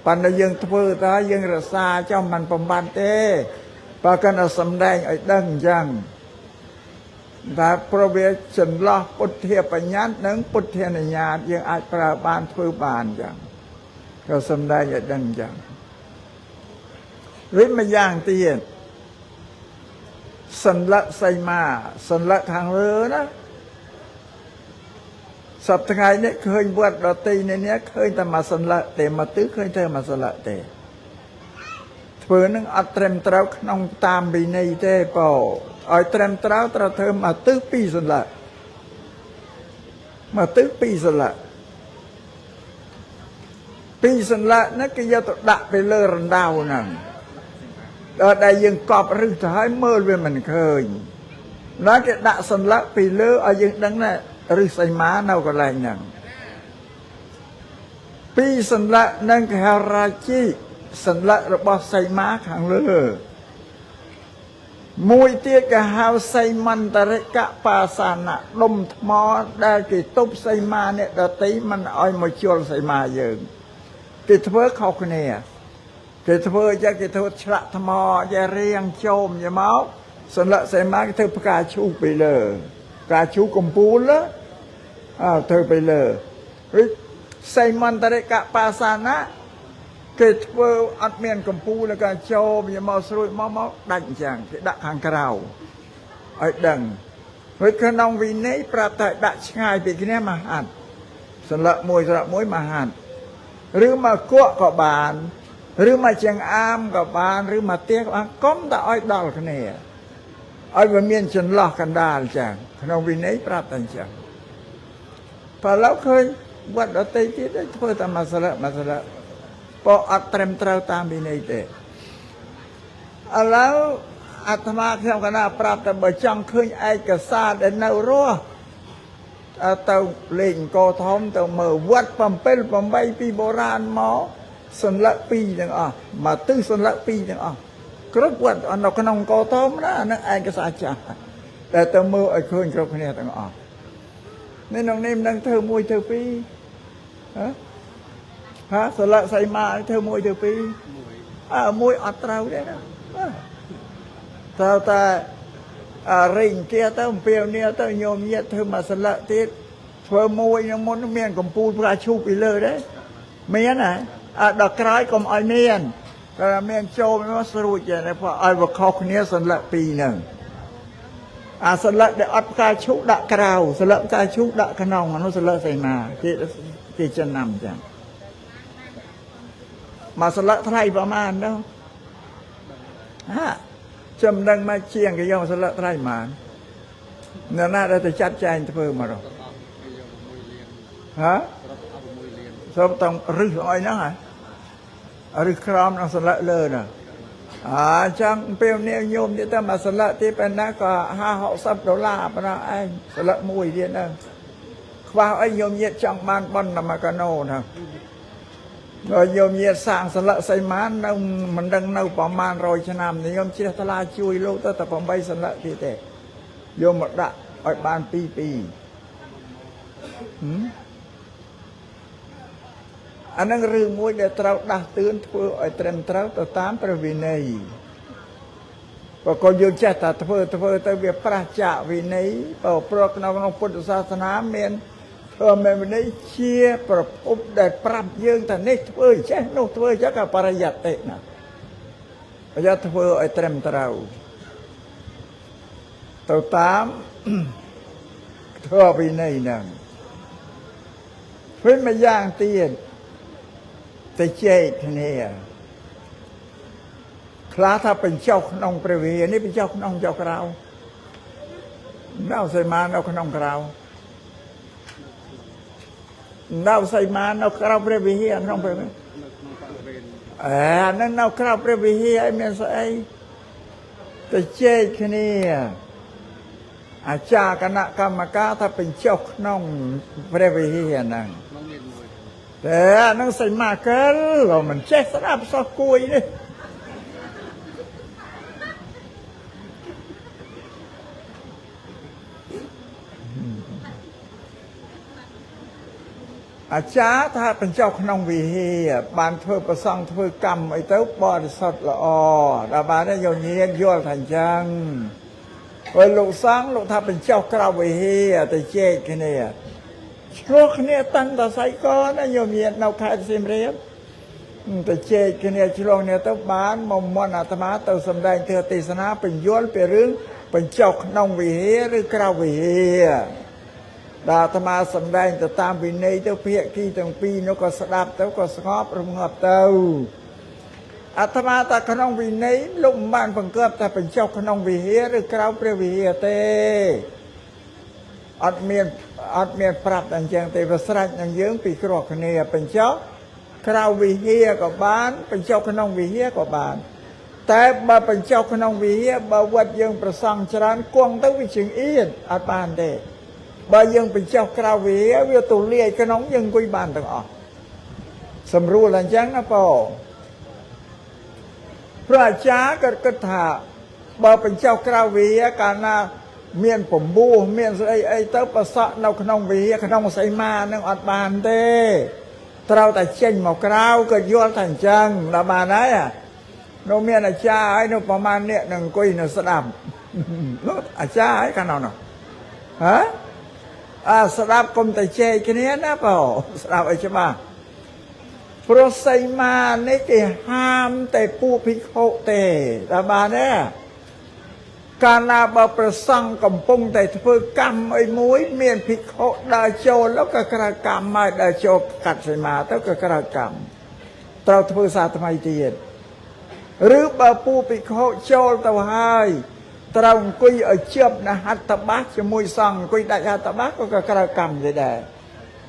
ปันยังเพื่อตายังรักษาเจ้ามันปมบันเต้ปากันสำแดงไอ้ดังยังแต่พระเวชฉันละปุถเทียปัญญาหนึ่งปุถเทียนญาณยังอาจปราบานเพื่อบานยังก็สำแดงไอ้ดังยังหรือไม่ย่างเตียนสันละใส่มาสันละทางเรือนะสัปดาห์นี้เคยบวชดอตีในนี้เคยแต่มาสละเตมาตื้อเคยเธอมาสละเตเพื่อนึงอัดเตรมเต้าขนมตามไปในเตเป่าอัดเตรมเต้าตระเธอมาตื้อปีสละมาตื้อปีสละปีสละนั่นก็จะต้องดักไปเลยรันดาวนั่นได้ยังกอบรึท้ายเมื่อเวมันเคยแล้วก็ดักสละไปเลยอายังดังนั้นหรือใส่ม้าเน่าก็ไรนั่งปีสันละนั่งแคราชีสันละระบอบใส่ม้าขังเลือมวยเตี้ยกะหาวใส่มันตะเรกะปาสานะลมทมอได้กี่ตุบใส่มาเนี่ยดตีมันอ้อยมาชวนใส่มาเยอะกี่เพื่อเขาคนนี้กี่เพื่อจะกี่เพื่อฉละทมอจะเรียงโจมอย่าเมาสันละใส่ม้ากี่เพื่อประกาศชูไปเลยกาชูกมปูนละเธอไปเลยใส่มันตะเรกะปาสานะเกิดเวออัดเมียนกมปูแล้วก็โจมอย่ามาสรุยมาดังจังดักทางกระเราไอ้ดังขนมวินัยประทัดดักง่ายไปที่นี่มาหันสละมวยมาหันหรือมากัวกับบานหรือมาเชียงอามกับบานหรือมาเตี้ยกับบานก้มแต่อ้อยดอลคะแนนไอ้บะเมียนฉันลอกกันดาลจังขนมวินัยปราบตันจังพอเราเคยวัดเราเตยที่ได้เพื่อทำมาสละพออัดเตรมเตาตามวินัยเตะแล้วอาตมาเที่ยวกันนะปราบแต่บ่จังเคยไอ้กษัตริย์เดินเอารัวเตาเล่งกอทอมเตาเมื่อวัดปั๊มเปิลปั๊มใบปีโบราณหมอสันละปีจังมาตื้อสันละปีจังครบวัดอันเราขนมกอทอมนะนั่นไอ้กษัตริย์จ้าแต่เตาเมื่อไอ้เคยครบคะแนนต่างในน้องนิ่มนั่งเธอมวยเธอปีฮะสละใส่มาเธอมวยเธอปีมวยอัดเราได้นะแต่ริ่งเกียร์เต้าเปียวเนี่ยเต้าโยมเยอะเธอมาสละติดเธอมวยยังมันเมียนกับปูปลาชูไปเลยได้เมียนไหนดอกกระไรกับไอเมียนก็เมียนโจมว่าสรุปอย่างไรเพราะไอ้ว่าเขาคนนี้สละปีหนึ่งสละเดอัดกายชุกดักกราวสละกายชุกดักขนองมันสละใส่มาที่จะนำจังมาสละไทยประมาณแล้วจำดังมาเชียงก็ย่อมสละไทยมาเนื้อหน้าเราจะจัดแจงเพิ่มมาหรอฮะสมต้องรึอ้อยนะฮะรึครามนั่งสละเลยนะจังเปลวเนี่ยโยมที่ตั้งมาสละที่เป็นนักก็$5-6ปนะไอ้สละมวยเดียนะว่าไอ้โยมเย็ดจังมันบอนนามากาโนนะโยมเย็ดสร้างสละใส่มันนั่งมันดังนั่งประมาณ100 ชนามนี่โยมเชื่อทลาช่วยโลกแต่ผมไปสละที่แต่โยมหมดละไอ้บ้านปีอันนั้นเรื่องมวยเดี๋ยวเราดักตื่นเพื่อไอ้เตรียมเราต่อตามประวินัยพอคนโยนแจตเพื่อตัวเบียประจ่าวินัยพอพระนองพุทธศาสนาเมียนเพื่อเมียนนี้เชี่ยประพบได้ปรับเยื่อแต่นี่เพื่อใช่โน้ตเพื่อจะกับประหยัดเตะนะประหยัดเพื่อไอ้เตรียมเราต่อตามเพื่อวินัยนั่งเพื่อไม่ย่างเตียนแต่เจ๊ทนี่คลาถ้าเป็นเจ้าขนมประเวณีนี่เป็นเจ้าขนมเจ้ากราวเราใส่มาเราขนมกราว เราใส่มาเราคราวព្រះវិហារក្នុងព្រះนั่นเราคราวព្រះវិហារឲ្យមានស្អីទៅជែកគ្នាអាចារ្យគណៈកម្មការថាបញ្ចុះក្នុងព្រះវិហារហ្នឹងតែអានឹងសីមាកិលក៏មិនចេះស្ដាប់សោះគួយនេះអាចារ្យថាបញ្ចុះក្នុងវិហារបានធ្វើប្រសង់ធ្វើកម្មអីទៅបរិសុទ្ធល្អដល់បានយកញាណយល់ថាអញ្ចឹងហើយលោកសង្ឃលោកថាបញ្ចុះក្រៅវិហារទៅជែកគ្នាឆ្លោះគ្នាតាំងតសៃកណាយកញាណនៅខេត្តសៀមរាបទៅជែកគ្នាឆ្លោះគ្នាទៅបានមកមន្តអាត្មាទៅសម្ដែងធ្វើទេសនាបញ្យល់ពីរឿងបញ្ចុះក្នុងវិហារឬក្រៅវិហារដល់អាត្មាសម្ដែងទៅតាមវិន័យទៅភាគីទាំងពីរនោះក៏ស្ដាប់ទៅក៏ស្ងប់រងាប់ទៅអាត្មាថាក្នុងវិន័យលោកមិនបានបង្កើបតែបញ្ចុះក្នុងវិហារឬក្រៅព្រះវិហារទេអត់មានប្រាប់តែអញ្ចឹងទេវាស្រេចនឹងយើងពីគ្រោះគ្នាបញ្ចុះក្រៅវិហារក៏បានបញ្ចុះក្នុងវិហារក៏បានតែបើបញ្ចុះក្នុងវិហារបើវត្តយើងប្រសង់ច្រើនគង់ទៅវាជើងអៀនអត់បានទេបើយើងបញ្ចុះក្រៅវិហារវាទូលាយក្នុងយើងអង្គុយបានទាំងអស់សម្រួលអញ្ចឹងណាបងព្រះអាចារ្យក៏គិតថាបើបញ្ចុះក្រៅវិហារកាលណាមានពំពោះមានស្អីអីទៅប្រសក់នៅក្នុងវិហារក្នុងសីមានឹងអត់បានទេត្រូវតែចេញមកក្រៅក៏យល់ថាអញ្ចឹងដល់បានហើយនោះមានអាចារ្យហើយនោះប្រហែលអ្នកនឹងអង្គុយនៅស្ដាប់នោះអាចារ្យហើយកាលនោះហ៎ស្ដាប់កុំតែជែកគ្នាណាបងស្ដាប់ឲ្យច្បាស់ព្រោះសីមានេះគេហាមតែពួកភិក្ខុទេដល់បានទេកាលណាបើប្រសង់កំពុងតែធ្វើកម្មអីមួយមានភិក្ខុដើរចូលក៏ក្រៅកម្មហើយដើរចូលកាត់សីមាទៅក៏ក្រៅកម្មត្រូវធ្វើសារថ្មីទៀតឬបើពួកភិក្ខុចូលទៅហើយត្រូវអង្គុយឲ្យជាប់នៅហត្ថបាសជាមួយសង្ឃអង្គុយដាច់ហត្ថបាសក៏ក្រៅកម្មទេដែរ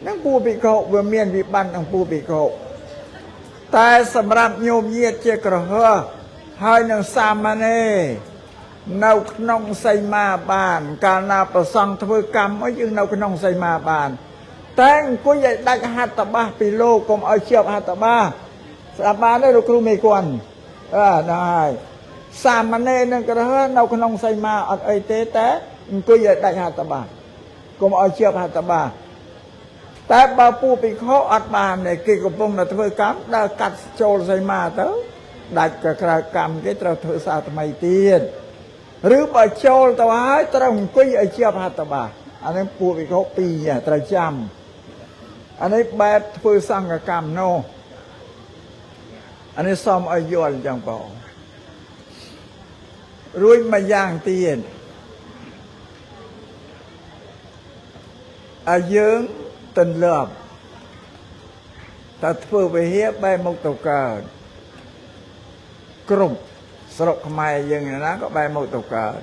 នឹងពួកភិក្ខុវាមានវិបត្តិនឹងពួកភិក្ខុតែសម្រាប់ញោមញាតិជាក្រហមហើយនឹងសាមណេរនៅក្នុងសីមាបានកាលណាប្រសង់ធ្វើកម្មអីយើងនៅក្នុងសីមាបានតែអង្គុយឲ្យដាច់ហត្ថបាសពីលោកកុំឲ្យជាប់ហត្ថបាសស្ដាប់បានទេលោកគ្រូមេគន់ហ្នឹងហើយសាមណេរនឹងក្រហមនៅក្នុងសីមាអត់អីទេតែអង្គុយឲ្យដាច់ហត្ថបាសកុំឲ្យជាប់ហត្ថបាសតែបើពួកភិក្ខុអត់បានទេគេកំពុងតែធ្វើកម្មដើរកាត់ចូលសីមាទៅដាច់ក៏ក្រៅកម្មគេត្រូវធ្វើសារថ្មីទៀតឬបើចូលទៅហើយត្រូវអង្គុយឲ្យជាប់ហត្ថបាសអានេះពួកភិក្ខុពីរត្រូវចាំអានេះបែបធ្វើសង្ឃកម្មនោះអានេះសូមឲ្យយល់ចឹងបងរួចមួយយ៉ាងទៀតយើងទន្លាប់តែធ្វើវិហារបែរមុខទៅកើតគ្រប់ស្រុកខ្មែរយើងណាក៏បែរមុខទៅកើត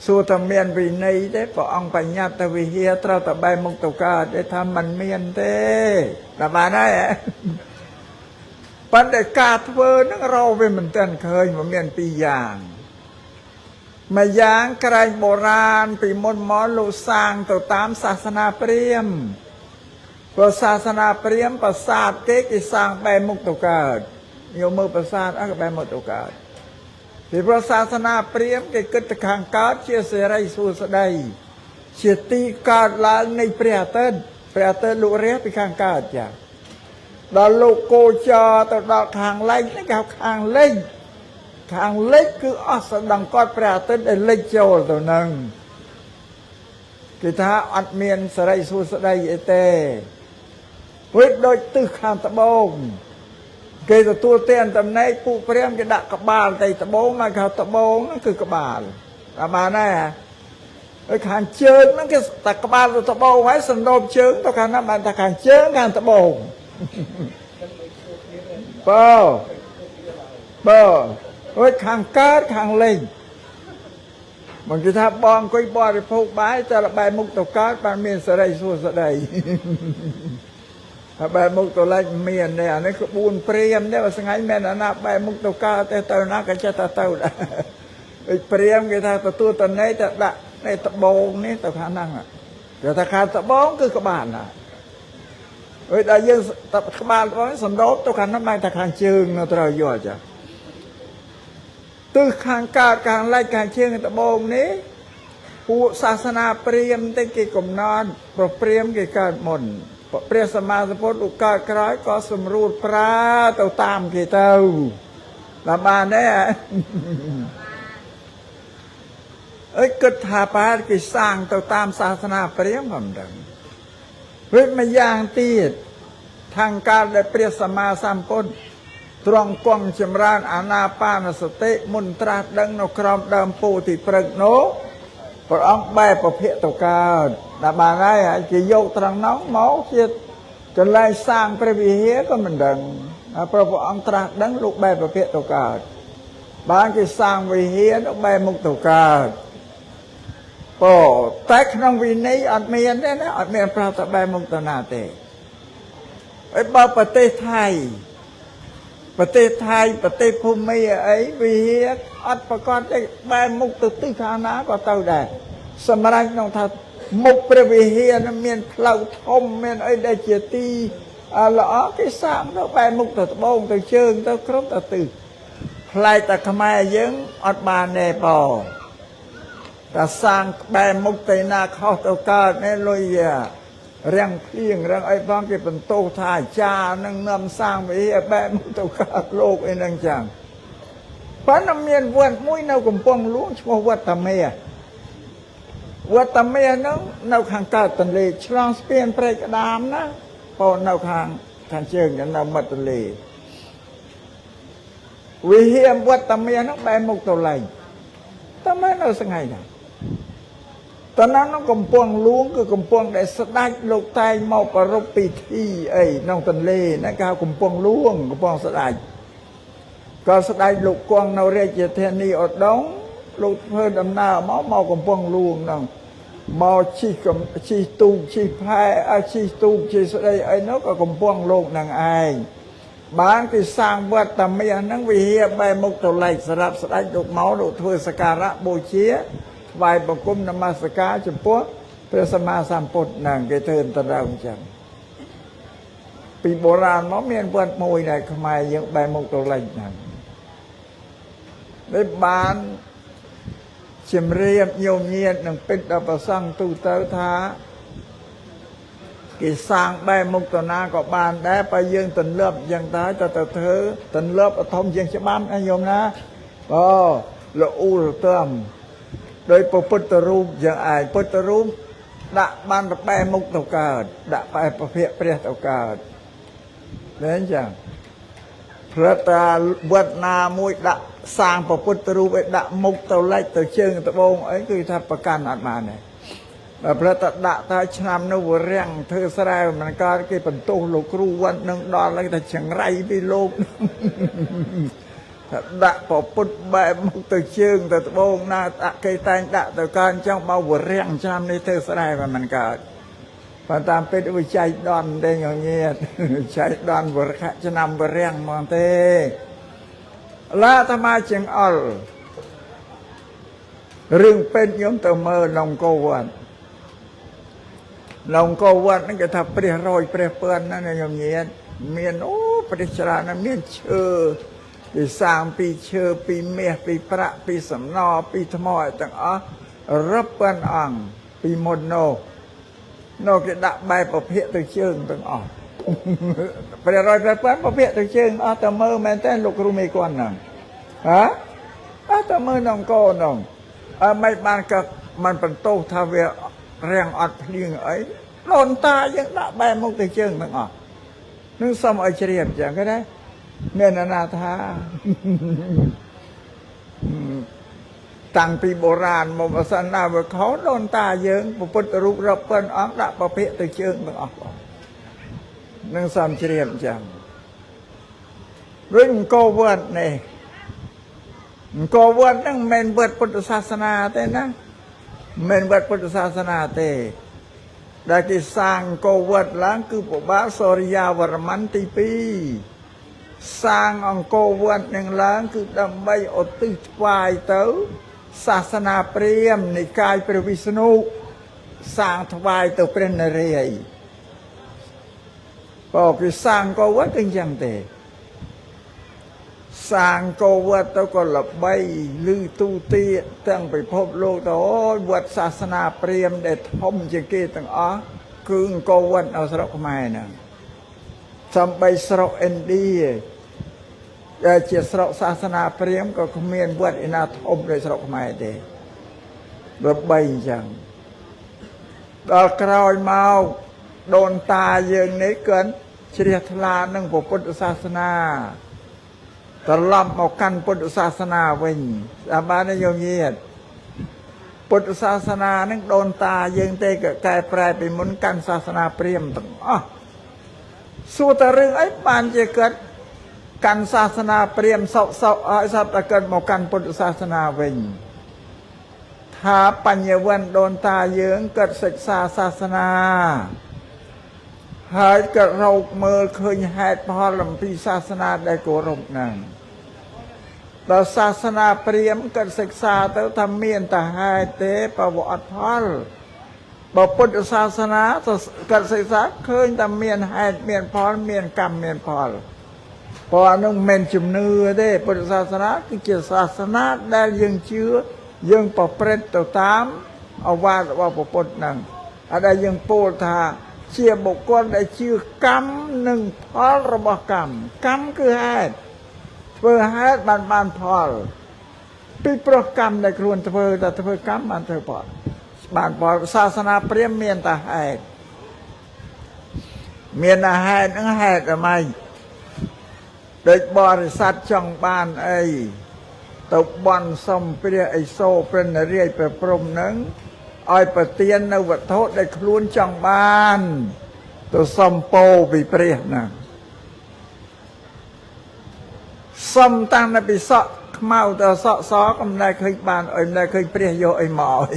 សួរថាមានវិន័យទេព្រះអង្គបញ្ញត្តិទៅវិហារត្រូវតែបែរមុខទៅកើតទេថាมันមានទេដល់បានហើយប៉ុន្តែការធ្វើនឹងរកវាមិនទាន់ឃើញវាមានពីរយ៉ាងមួយយ៉ាងក្រែងបុរាណពីមុនមកលោកសាងទៅតាមសាសនាព្រាហ្មណ៍ព្រោះសាសនាព្រាហ្មណ៍ប្រាសាទគេសាងបែរមុខទៅកើតយកមើលប្រាសាទក៏បែរមុខទៅកើតពីព្រោះសាសនាព្រាហ្មណ៍គេគិតទៅខាងកើតជាសេរីសួស្តីជាទីកើតឡើងនៃព្រះអាទិត្យលោករះពីខាងកើតចាដល់លោកគោចរទៅដល់ខាងលិចគេហៅខាងលិចគឺអស់សដង្កត់ព្រះអាទិត្យដែលលិចចូលទៅនឹងគេថាអត់មានសេរីសួស្តីអីទេព្រោះដូចទិសខាងត្បូងគេទទួលទានតំណែងពួកព្រាហ្មណ៍គេដាក់ក្បាលទៅត្បូងមកខាងត្បូងហ្នឹងគឺក្បាលដល់បានហើយហើយខាងជើងហ្នឹងគេតែក្បាលទៅត្បូងហើយសណ្ដូបជើងទៅខាងណាបានតែខាងជើងខាងត្បូងបើរួចខាងកើតខាងលេង บางทีถ้าบองก็บริโภคบายแต่ละใบมุกตกการบางเมียนสไลสู้สไลถ้าใบมุกตัวเล็กเมียนเนี่ยนี่ก็บูนเปรียมเนี่ยว่าสงายแม่นนะใบมุกตกการแต่เต่านักก็จะเต่าได้เปรียมก็ถ้าตัวตนไหนแต่ละในตะบงนี่ตะขานั่งอ่ะแต่ถ้าขาดตะบงคือกระบาลน่ะได้ยังตะกระบาลว่าสำรบตะขาน้ำมันตะขางเชิงเราเราอยู่จ้ะตื้อขางกาดขางไล่ขางเชิงตะบงนี้ผู้ศาสนาเปรียมตั้งกี่กลมนอนเปรียมกี่การมนเปรียสมาสพุทธอุกาคล้ายก็สมรูปปลาเต่าตามกี่เต่าละบานเนี่ยกึศหาปากิสร้างเต่าตามศาสนาเปรียมผมดังเฮ้ยมาย่างตีดทางการได้เปรียสมาสัมพุทธตรองกวงจำรานอาณาปานสติมุนตราดังนกครามเดิมปูติปรึกโนพระองค์ใบประเภทตกาดบานได้จะโยกตรังน้องเมาเสียจนไล่สร้างพระวิหารก็มันดังพระองค์ตรัสดังลูกใบประเภทตกาบางที่สร้างวิหารใบมุกตกาโอ้แต่ขนมวินัยอัดเมียนได้นะอัดเมียนพระตะใบมุกตนาเตไอ้บ่ประเทศไทยประเทศภูมิไอ้วิหารอัดประกอบได้ใบมุกตึกขานาก็เต่าได้สมัยน้องทัดมุกพระวิหารเมียนเพลาทมเมียนไอ้ได้เจตีละอ๋อที่สร้างแล้วใบมุกตะบงตะเชิงตะครบตะตึกพลายตะขมายยังอัดบานในปอแต่สร้างใบมุกตะนาเข้าตะการในลอยเรื่องเพียงเรื่องไอ้บ้างที่เป็นโตทายจานั่งนำสร้างไปใบมุกตะการโลกไอ้นั่งจังเพราะน้ำเมียนวันมุ้ยเน่ากำปองล้วงชัววัดตะเมียวัดตะเมียนั่งเน่าข้างกาตันเลชลองสเปียนเปรกดามนะพอเน่าข้างเชิงกันเน่ามัดตันเลวิเฮียมวัดตะเมียนั่งใบมุกตะไลตะเมียเน่าสังไงนะตอนนั้นน้องกำปองล้วงคือกำปองได้สดายโลกไตเมาประรบปีที่น้องตันเลนะครับกำปองล้วงกำปองสดายก็สดายลูกกวางนาเรียเจเทนีอดดองลูกเพื่อนดำนาเมากำปองล้วงน้องเมาชีตูชีพายชีตูชีสดายไอ้น้องก็กำปองโลกนางไอ้บ้านที่สร้างวัดตะเมียนั่งวิเฮียใบมุกตะไลสลับสดายลูกเมาลูกเพื่อสการะบูเชียไหวบังคมนมัสการจำพวกพระสมมาสัมพุทธนางเกเทินตะเราจังปีโบราณมันเมียนเปิดมวยในขมายยังใบมุกตะไลนั่นในบ้านเฉียมเรียบโยมเงียนหนึ่งเป็นดับสั่งตูเตอท้ากิสร้างใบมุกตะนาก็บานได้ไปยังตันเลือบยังตายแต่เธอตันเลือบอธรรมยังฉบับนะโยมนะละอูเติมโดยพุทธรูปอย่างไอ้พุทธรูปดะบานใบมุกตะกาดดะใบประเภทเปรียตะกาดนั่นจังพระตาวัดนามวยดะสร้างพระพุทธรูปไอ้ดะมุกตะไลตะเชิงตะบงไอ้คือทับประกันอัดมาเนี่ยพระตาดะตาชนำนวเรียงเธอสลายมันก็คือเป็นตู้ลูกครูวันหนึ่งดอนแล้วแต่เชียงไรไปโลกดะพอพุทธใบมุกตะเชิงตะบงนาตะไก่ตายดะตะการเจ้าเบาหัวเรียงชามในเธอสลายมันก็พอตามเป็นวิจัยดอนได้อย่างเงี้ยใช้ดอนหัวขะจะนำหัวเรียงมองเตละธรรมะเชียงอัลเรื่องเป็นยมเตเมอลงโกวันลงโกวันนั่นก็ทับเปรี้ยรอยเปรี้ยเปื้อนนั่นอย่างเงี้ยเมียนโอ้ปริชรานั่นเมียนเชื่อปีสามปีเชื่อปีเมียปีพระปีสำนอปีธมอยต่างรับเปื้อนอ่างปีมนโนก็ดับใบประเภทตัวเชิงต่างเปรี้ยรอยเปรี้ยเปื้อนประเภทตัวเชิงเตเมอแมนเต้นลูกรูมีกวนนั่งฮะเตเมอน้องโกน้องไม่บานกับมันเป็นโตทาเวแรงอัดเลี้ยงไอ้หล่นตายังดับใบมุกตะเชิงต่างนึกสมไอเฉลียบอย่างก็ได้เมียนนาธาตั้งปีโบราณโมบสันนาว่าเขาโดนตาเยิงพระพุทธรูปรับเปิ้ลออกดับประเภทตะเชิงต่างนึกสมเฉลียบจังเรื่องโกวัดเนี่ย ก็วัดนั่งเมนวัดพุทธศาสนาเต้นะเมนวัดพุทธศาสนาเต้ได้ที่สร้างก็วัดล้างคือพระบาทสริยาวรมันที่ปีสร้างองค์โกวัดหนึ่งล้างคือดำใบอดตึกวายเต้าศาสนาเปรียมในกายพระวิษณุสร้างถวายเต้าเป็นนเรยก็คือสร้างก็วัดกันยังเตสร้างก็วัดเต้าก็หลับใบลือตูตีตั้งไปพบโลกแต่โอ้วัดศาสนาเปรียมได้ทมจังเกตั้งอ๋อคือก็วัดเอาสระขมายนะสมัยสระเอ็นดีเจียสระศาสนาเปรียมก็เมียนวัดอินาทมโดยสระขมายเดระใบจังตอนกรอยเมาโดนตาเยิงนี้เกินเฉียดทลานั่งพระพุทธศาสนาตลอดเอากันพุทธศาสนาเว้นอาบานโยมเยียดพุทธศาสนานั่งโดนตาเยิงเตะกับกายแปรไปหมุนกันศาสนาเปรียมตั้งสู้แต่เรื่องไอ้ปานจะเกิดกันศาสนาเปรียมเสาไอ้สัตว์เกิดมากันพุทธศาสนาเว้นถ้าปัญญาวันโดนตาเยิงเกิดศึกษาศาสนาหายเกิดเราเมื่อเคยแหดพอลำพีศาสนาได้กรบนั่งแต่ศาสนาเปรียมเกิดศึกษาแต่ทำเมียนแต่หายเตะประวัติพอลบอกพุทธศาสนาเกิดศึกษาเคยทำเมียนหายเมียนพอลเมียนกรรมเมียนพอลพอนุ่งเมนจุมเนื้อได้พุทธศาสนาคือเกี่ยวศาสนาได้ยังเชื่อยังประพฤติต่อตามเอาว่าประพฤตินั่งอะไรยังโปธาเชื่อบุคคลได้ชื่อกรรมหนึ่งพอลระบกรรมกรรมคือเหตุเพื่อเหตุบานพอลปีโปรแกรมได้ครวนเพื่อแต่เพื่อกรรมมันเธอพอบานพอลศาสนาเปรียมเมียนแต่เหตุเมียนแต่เหตุนั่งเหตุทำไมเด็กบริษัทจังบ้านไอ้ตบบอลสมเปรียไอโซเป็นเรียไปปรมหนึ่งอ้อยปะเตียนนวัตโทษได้คล้วนจังบ้านตัวสมโปไปเปรียนะสมตั้งในปีสะเมาแต่สะซอกำได้เคยบ้านอ้อยได้เคยเปรียโยไอหมอย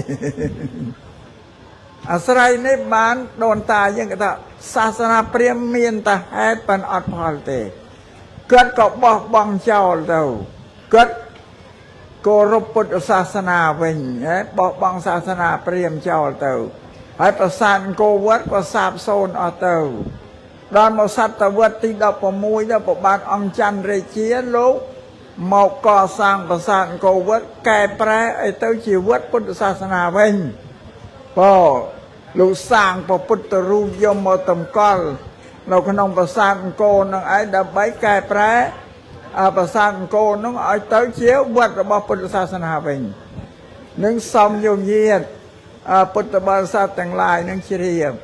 อาศัยในบ้านโดนตายยังกะศาสนาเปรียมเมียนแต่แฮดเป็นอัดพอลเตเกิดก็บอกบังเจ้าเต่าเกิดโกรบพุทธศาสนาเว้นบอกบังศาสนาเปรียมเจ้าเต่าให้ประสานโกวัดก็สาบโซนเอาเต่าดอนมาสัตตวัดที่ดอกประมุยดอกประบาดองจันเรเจียลูกมาก่อสร้างประสานโกวัดแก่แปรไอเต่าชีวัดพุทธศาสนาเว้นพอลูกสร้างพระพุทธรูปยมมาตำก้อเราขนมประสานโกนังไอ้ดับใบแก่แปรประสานโกนังไอ้เต้าเชี่ยววัดระบพุทธศาสนาเป็นหนึ่งสมโยมเยียดพุทธบริษัทแต่งลายหนึ่งเชียบ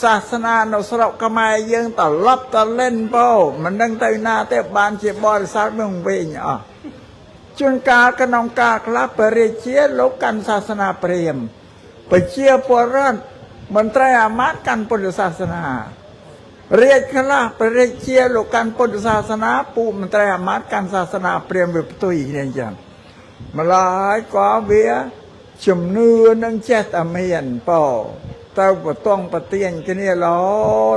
ศาสนาเราสระกมายยังต่อรับต่อเล่นโป้มันดังเตยนาเตบานเชียบริษัทเมืองเวียนจนกาขนมกาคลาเปรียเชียลกกันศาสนาเปรียมไปเชียปวรันมันไตรอามากันพุทธศาสนาเรียกขลาไปเรียกเชียร์ลูกกันพุทธศาสนาปูมันไตรอามากันศาสนาเปรียมแบบตุยเนี่ยจังมาลายกว่าเบียชุมเนื้อนั่งเจ็ดอเมียนป่อเต้าปะต้องปะเตียนกันเนี่ยล้อ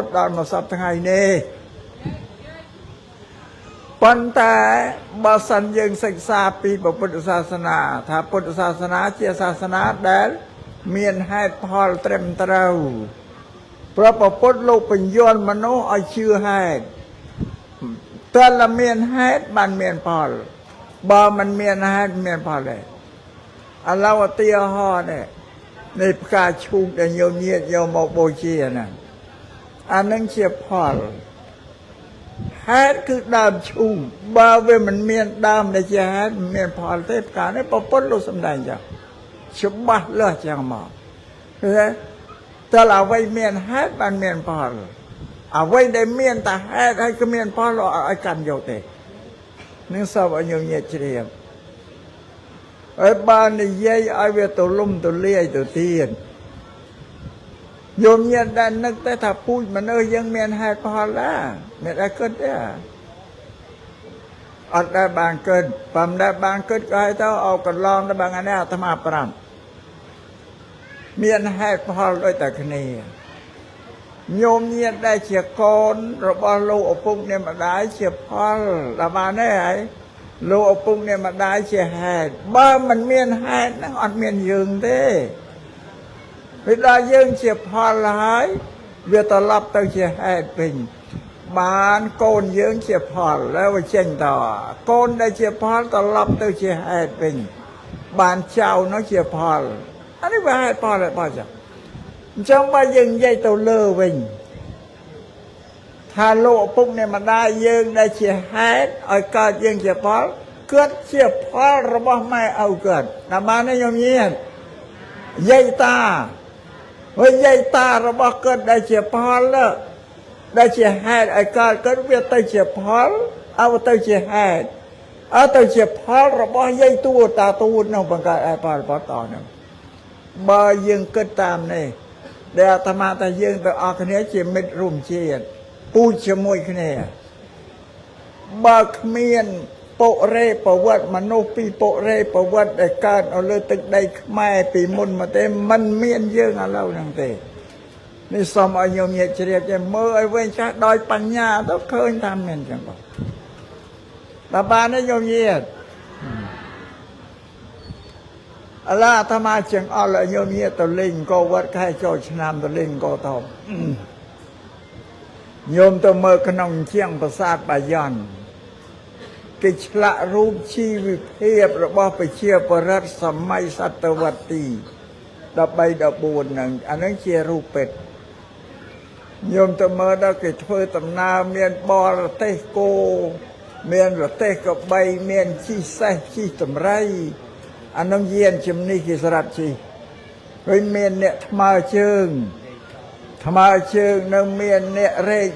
ดอนมาสับทั้งไงเนี่ยปันแต่บาสันยังศึกษาปีพุทธศาสนาถ้าพุทธศาสนาเชียศาสนาแดนเมียนให้พอลเต็มเต้าพระประพุทธโลกเป็นยนมโนเอาชื่อให้แต่ละเมียนให้มันเมียนพอลบ่มันเมียนให้เมียนพอลเลยอันเราเตียห่อเนี่ยในประกาศชุกแต่โยมเยียดโยมบอกโบเชียนั่นอันนั้นเชียพอลให้คือดามชุกบ่เวมันเมียนดามในเชียให้เมียนพอลเทพการในประพุทธโลกสำได้จ้ะฉบับเลือดจังหมอเห็นไหมแต่เราไว้เมียนแฮดมันเมียนพอลเอาไว้ได้เมียนแต่แฮดให้ก็เมียนพอลไอ้กันโยเตนึกสอบอันยงเงียเฉียบไอ้บ้านนี่ยัยไอ้เวตัวลุ่มตัวเลี้ยตัวเตียนโยมเงียดันนึกแต่ถ้าพูดมันยังเมียนแฮดพอลละเมียนอะไรก็ได้ អត់ដែលបានគិតបំដែលបានគិតក៏ឲ្យទៅអោកន្លងដល់បងអានេះអាត្មាប្រាប់មានហេតុផលដូចតែគ្នាញោមញាតដែលជាកូនរបស់លោកឪពុកអ្នកម្ដាយជាផលដល់បានទេហើយលោកឪពុកអ្នកម្ដាយជាហេតុបើមិនមានហេតុហ្នឹងអត់មានយើងទេពេលដល់យើងជាផលហើយវាត្រឡប់ទៅជាហេតុវិញបានកូនយើងជាផលแล้วវាចេញតកូនដែលជាផលត្រឡប់ទៅជាហេតុវិញបានចៅនោះជាផលអានេះវាហេតុផលរបស់ចឹងអញ្ចឹងបើយើងនិយាយទៅលើវិញថាលោកឪពុកអ្នកម្ដាយយើងដែលជាហេតុឲ្យកើតយើងជាផលគាត់ជាផលរបស់ម៉ែឪគាត់តាមបានទេញោមញាតិយាយតាហើយយាយតារបស់គាត់ដែលជាផលដែលជាហេតុឲ្យកើតគាត់វាទៅជាផលឲ្យទៅជាហេតុឲ្យទៅជាផលរបស់យាយទួតាទួនោះបង្កើតឲ្យផលបន្តនោះបើយើងគិតតាមនេះដែលអាត្មាថាយើងទាំងអស់គ្នាជាមិត្តរួមជាតិពូជជាមួយគ្នាបើគ្មានពុរេប្រវត្តិមនុស្សពីពុរេប្រវត្តិដែលកើតនៅលើទឹកដីខ្មែរពីមុនមកទេមិនមានយើងឥឡូវហ្នឹងទេនេះសូមឲ្យញោមញាតិជ្រាបចេះមើលឲ្យវិញចាស់ដោយបញ្ញាទៅឃើញថាមានចឹងបងដល់បានទេញោមញាតិអឡាអាត្មាចឹងអល់ឲ្យញោមញាតិទៅលេងក៏វត្តខែចូលឆ្នាំទៅលេងក៏តបញោមទៅមើលក្នុងជាងប្រាសាទបាយ័នគេឆ្លាក់រូបជីវភាពរបស់ប្រជាពលរដ្ឋសម័យសតវត្សទី13 14ហ្នឹងអាហ្នឹងជារូបពេទ្យញោមទៅមើលដល់គេធ្វើដំណើរមានបរទេសគោមានរទេសកបីមានជីសេះជីតម្រៃអាហ្នឹងយានជំនិះគេស្រាប់ជីហើយមានអ្នកថ្មើរជើងនៅមានអ្នករែក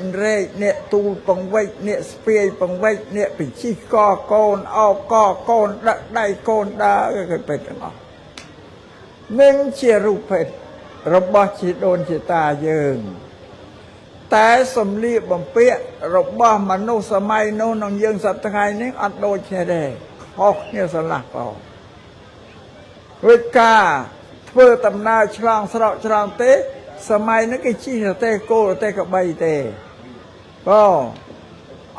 អ្នកទូលពង្វិចអ្នកស្ពាយពង្វិចអ្នកពិជិះកកូនអោបកកូនដាក់ដៃកូនដើរគេពេទ្យទាំងអស់នឹងជារូបពេទ្យរបស់ជីដូនជីតាយើងតែសំលៀកបំពាក់របស់មនុស្សសម័យនោះនឹងយើងសប្តាហ៍នេះអត់ដូចគ្នាទេខុសគ្នាស្រឡះបងវិការធ្វើដំណើរឆ្លងស្រកឆ្លងទេសម័យនេះគេជិះរទេះគោរទេះកបីទេបង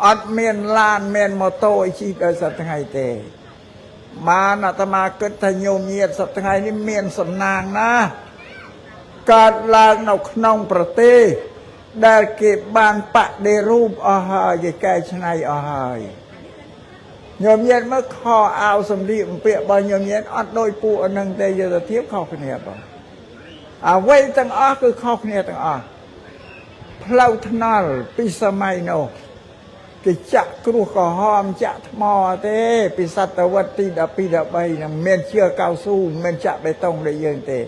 អត់មានឡានមានម៉ូតូឲ្យជិះដោយសប្តាហ៍ទេបានអាត្មាគិតថាញោមញាតសប្តាហ៍នេះមានសំណាងណាកើតឡើងនៅក្នុងប្រទេសដែលគេបានបដិរូបអស់ហើយគេកែច្នៃអស់ហើយញោមញាតមើលខោអាវសម្លៀកបំពាក់របស់ញោមញាតអត់ដូចពួកអនឹងទេយកទៅធៀបខុសគ្នាបងអ្វីទាំងអស់គឺខុសគ្នាទាំងអស់ផ្លូវថ្នល់ពីសម័យនោះគេចាក់គ្រោះក្រហមចាក់ថ្មទេពីសតវត្សទី12 13នឹងមានជឿកៅស៊ូមិនចាក់បេតុងដូចយើងទេ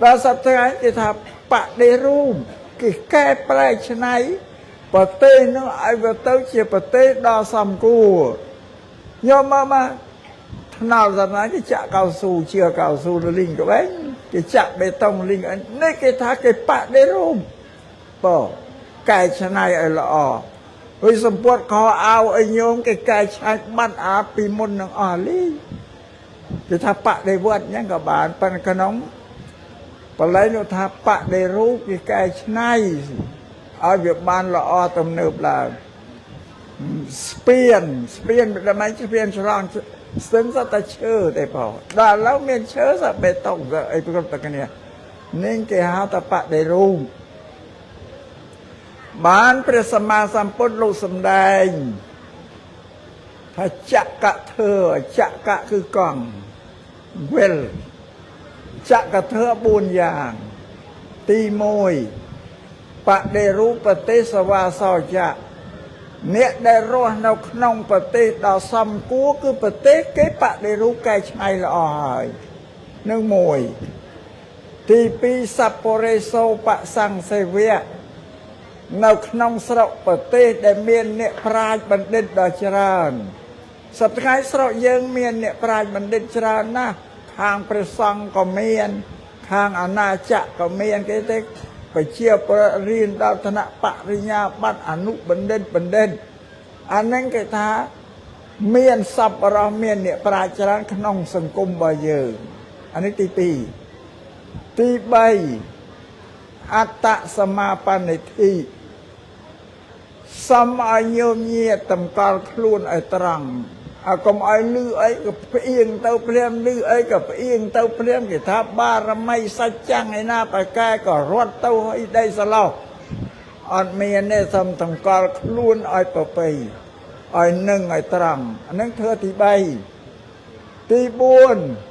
ដល់សប្តាហ៍គេថាបដិរូបគេកែប្រែច្នៃប្រទេសនោះឲ្យវាទៅជាប្រទេសដ៏សំគួរញោមមកថ្នល់សម័យគេចាក់កៅស៊ូជឿកៅស៊ូលីងក្បែងគេចាក់បេតុងលីងនេះគេថាគេបដិរូបបងកែច្នៃឲ្យល្អហើយសម្ពុតខោអាវឲ្យញោមគេកែច្នៃបាត់អាពីមុននឹងអស់លីគេថាបដិវត្តអញ្ចឹងក៏បានប៉ុន្តែក្នុងបល័យនោះថាបដិរូបគេកែច្នៃឲ្យវាបានល្អទំនើបឡើងស្ពានមិនមែនស្ពានឆ្លងស្ទឹងសតឈើទេបងដល់ឥឡូវមានឈើសបេតុងអីប្រកបតែគ្នានេះគេហៅថាបដិរូបបានព្រះសម្មាសម្ពុទ្ធលោកសម្ដែងថាចក្រធើចក្រគឺកង់វិលចក្រធើ4យ៉ាងទី1បដិរូបទេសវាសោចៈអ្នកដែលរស់នៅក្នុងប្រទេសដ៏សំគួរគឺប្រទេសគេបដិរូបកែច្នៃល្អហើយនឹង1ទី2សពរេសោបសង្សេវៈនៅក្នុងស្រុកប្រទេសដែលមានអ្នកប្រាជ្ញបណ្ឌិតដ៏ច្រើនសប្តាហ៍ស្រុកយើងមានអ្នកប្រាជ្ញបណ្ឌិតច្រើនណាស់ខាងព្រះសង្ឃក៏មានខាងអាណាចក្រក៏មានគេទេប្រជាពលរដ្ឋរៀនដល់ឋានៈបរិញ្ញាបត្រអនុបណ្ឌិតអាហ្នឹងគេថា មានសប្បុរសមានអ្នកប្រាជ្ញច្រើនក្នុងសង្គមរបស់យើងអានេះទី2ទី3អត្តសមាបនិធិសំឲ្យញោមញាតតម្កល់ខ្លួនឲ្យត្រង់កុំឲ្យលឺអីក៏ផ្អៀងទៅព្រាមលឺអីក៏ផ្អៀងទៅព្រាមគេថាបារមីសច្ចាំងឯណាបកែក៏រត់ទៅឲ្យដីសឡោះអត់មានទេសូមតម្កល់ខ្លួនឲ្យប្រពៃឲ្យនឹងឲ្យត្រង់អានឹងធ្វើទី3ទី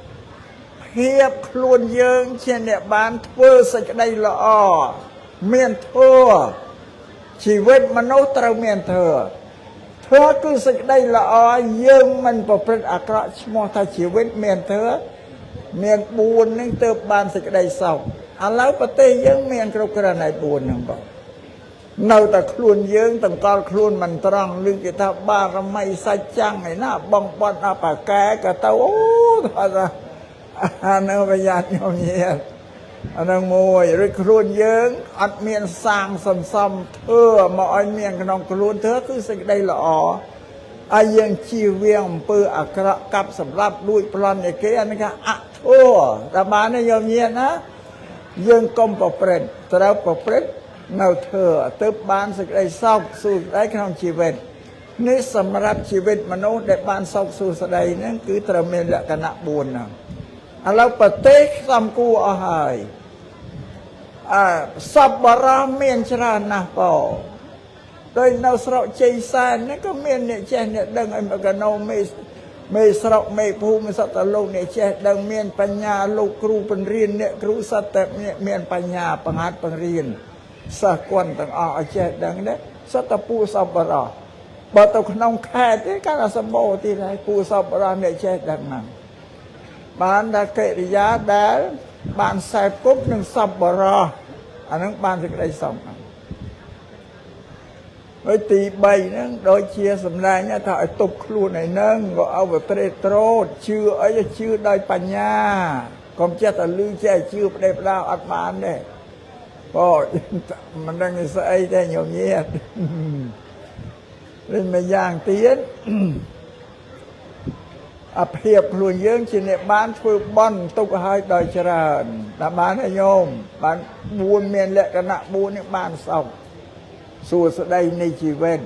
4ភាពខ្លួនយើងជាអ្នកបានធ្វើសេចក្តីល្អមានធម៌ជីវិតមនុស្សត្រូវមានធម៌ធ្វើគឺសេចក្តីល្អយើងមិនប្រព្រឹត្តអាក្រក់ឈ្មោះថាជីវិតមានធម៌មាន4នឹងទើបបានសេចក្តីសុខឥឡូវប្រទេសយើងមានគ្រប់គ្រាន់ហើយ4ហ្នឹងបងនៅតែខ្លួនយើងតម្កល់ខ្លួនមិនត្រង់ឬគេថាបារមីសច្ចាំងឯណាបងបត់អបកែក៏ទៅអូថាអានោះប្រយ័ត្នញោមញាតអានឹងមួយឬខ្លួនយើងអត់មានសាងសន្សំធ្វើមកឲ្យមានក្នុងខ្លួនធ្វើគឺសេចក្តីល្អហើយយើងជៀសវាងអំពើអាក្រក់កាប់សម្លាប់លួចប្លន់ឯគេអានេះគេអធម៌តែបានទេញោមញាតណាយើងកុំប្រព្រឹត្តត្រូវប្រព្រឹត្តនៅធ្វើទៅបានសេចក្តីសុខសួស្តីក្នុងជីវិតនេះសម្រាប់ជីវិតមនុស្សដែលបានសុខសួស្តីហ្នឹងគឺត្រូវមានលក្ខណៈ4ហ្នឹងឥឡូវប្រទេសសំគួរអស់ហើយសប្បុរសមានច្រើនណាស់បងដោយនៅស្រុកជ័យសែននេះក៏មានអ្នកចេះអ្នកដឹងឲ្យមកកណោមេស្រុកមេភូមិសត្វតលោកអ្នកចេះដឹងមានបញ្ញាលោកគ្រូបង្រៀនអ្នកគ្រូសត្វតែមានបញ្ញាបង្ហាត់បង្រៀនសិស្សគាត់ទាំងអស់ឲ្យចេះដឹងដែរសត្វតពូសប្បុរសបើទៅក្នុងខេត្តទេកាន់តែសម្បូរទៀតហើយពូសប្បុរសអ្នកចេះដឹងហ្នឹងបានតែកិរិយាដែលបានខ្សែគប់នឹងសប្បុរសអានឹងបានសេចក្តីសុខហ្នឹងហើយទី3ហ្នឹងដូចជាសម្ដែងថាឲ្យទប់ខ្លួនឯហ្នឹងក៏អវត្រេត្រោតជឿអីជឿដោយបញ្ញាកុំចេះតែលឺចេះជឿផ្ដេសផ្ដាសអត់បានទេបងមិនដឹងស្អីទេញោមញាតវិញមួយយ៉ាងទៀតអភិបខ្លួនយើងជាអ្នកបានធ្វើបន់ទុកឲ្យដោយច្រើនតែបានទេញោមបាន4មានលក្ខណៈ4នេះបានសុខសួស្តីនៃជីវិត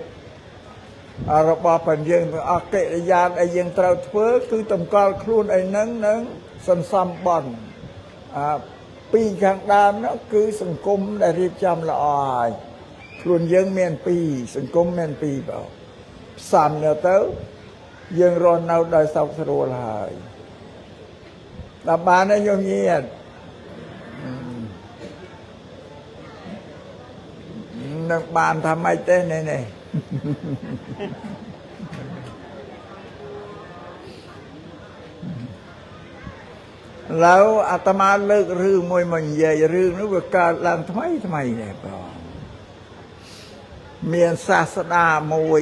របស់ផងយើងទាំងអស់កិរិយាដែលយើងត្រូវធ្វើគឺតម្កល់ខ្លួនឲ្យនឹងសន្សំបន់ពីខាងដើមនោះគឺសង្គមដែលរៀបចំល្អហើយខ្លួនយើងមាន2សង្គមមាន2បងផ្សំទៅយើងរស់នៅដោយសុខស្រួលហើយដល់បានទេញោមញាតនឹងបានថាម៉េចទេនេះแล้วអាត្មាលើករឿងមួយមកនិយាយរឿងនោះវាកើតឡើងថ្មីដែរបងមានសាស្តាមួយ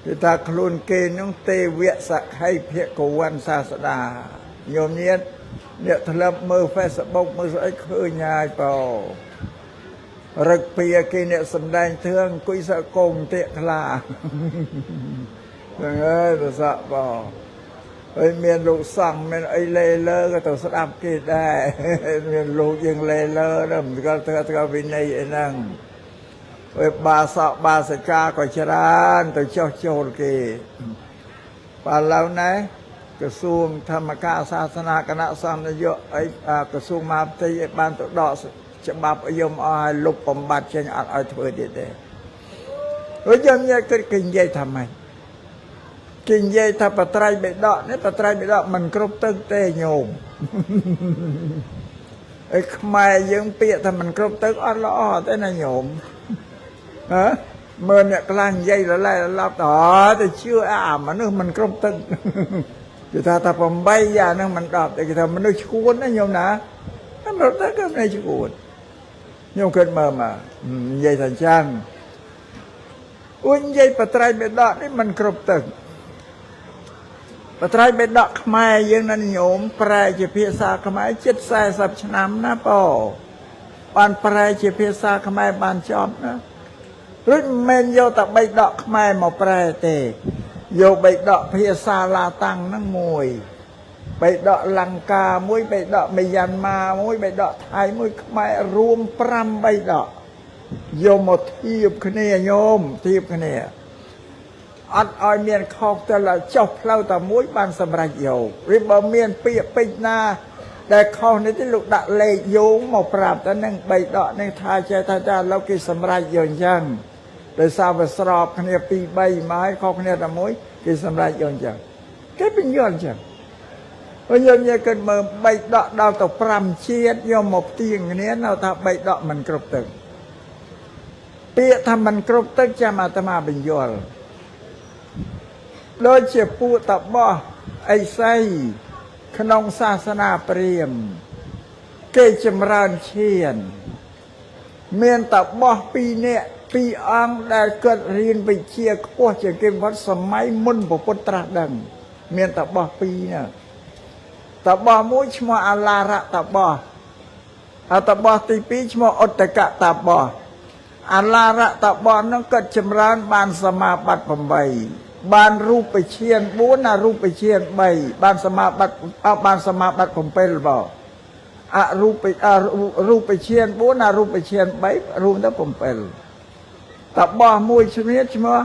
គឺថាខ្លួនគេនឹងទេវៈសក្ខីភគវ័នសាស្តាញោមញាតអ្នកធ្លាប់មើល Facebook មើលស្អីឃើញហើយបងរឹកពីគេអ្នកសំដែងធឿងអង្គុយសើកុំទេខ្លាហ្នឹងហើយប្រសាបងហើយមានលោកសង្ឃមានអីលេលើក៏ទៅស្ដាប់គេដែរមានលោកយើងលេលើដល់មិនក៏ធ្វើវិន័យអីហ្នឹងហើយបាសកបាសិកាក៏ច្រើនទៅចោះចូលគេបាទឡៅណែក្រសួងធម្មការសាសនាគណៈសន្តិយុអីក្រសួងមហាផ្ទៃឲ្យបានទៅដកច្បាប់យមអស់ឲ្យលុបបំបត្តិចេញអត់ឲ្យធ្វើទៀតទេហើយយើងនិយាយគិតគេនិយាយថាម៉េចគេនិយាយថាបត្រៃបិដកនេះបត្រៃបិដកមិនគ្រប់ទឹកទេញោមអីខ្មែរយើងពាក្យថាមិនគ្រប់ទឹកអត់ល្អទេណាញោមមើលអ្នកខ្លះនិយាយលលែលប់ទៅជឿអាមនុស្សមិនគ្រប់ទឹកគេថា8អាហ្នឹងមិន10តែគេថាមនុស្សឈួនណាញោមណាមនុស្សទៅក៏មិនឈួនញោមគិតមើលមកនិយាយថាចឹងអ៊ុញនិយាយបត្រៃបិដកនេះមិនគ្រប់ទឹកបត្រៃបិដកខ្មែរយើងណាញោមប្រែជាភាសាខ្មែរជិត40ឆ្នាំណាបងបានប្រែជាភាសាខ្មែរបានចប់ណាឬមិនមែនយកតែបិដកខ្មែរមកប្រែទេ យកបៃដកភាសាឡាតាំងហ្នឹងមួយបៃដកលង្កាមួយបៃដកមីយ៉ាន់ម៉ាមួយបៃដកថៃមួយខ្មែររួម5បៃដកយកមកធៀបគ្នាញោមធៀបគ្នាអត់ឲ្យមានខុសតែចុះផ្លូវតែមួយបានសម្រេចយកឬបើមានពាក្យពេចណាដែលខុសនេះទេលោកដាក់លេខយោងមកប្រាប់តែនឹងបៃដកនេះថាចេះថាលោកគេសម្រេចយកអញ្ចឹងដោយសារវាស្របគ្នា2 3មកខុសគ្នាតែមួយគេសម្រេចយកអញ្ចឹងគេបញ្យល់អញ្ចឹងហើយយើងនិយាយគិតមើលបៃដកដល់ទៅ5ជាតិយកមកផ្ទៀងគ្នានៅថាបៃដកមិនគ្រប់ទឹកពាក្យថាមិនគ្រប់ទឹកចាំអាត្មាបញ្យល់ដូចជាពួកតបោះអីសីក្នុងសាសនាព្រាហ្មណ៍គេចម្រើនឈានមានតបោះ2នាក់2អង្គដែលគាត់រៀនវិជ្ជាខ្ពស់ជាងគេវត្តសម័យមុនពុទ្ធត្រាស់ដឹងមានតបោះ2ណាតបោះមួយឈ្មោះអាឡារៈតបោះហើយតបោះទី2ឈ្មោះឧត្តកតបោះអាឡារៈតបោះនោះគាត់ចម្រើនបានសមាបត្តិ8បានរូបឈាន4ណារូបឈាន3បានសមាបត្តិ7បងអរូបឈាន4ណារូបឈាន3រួមទៅ7តបោះមួយឈ្មោះ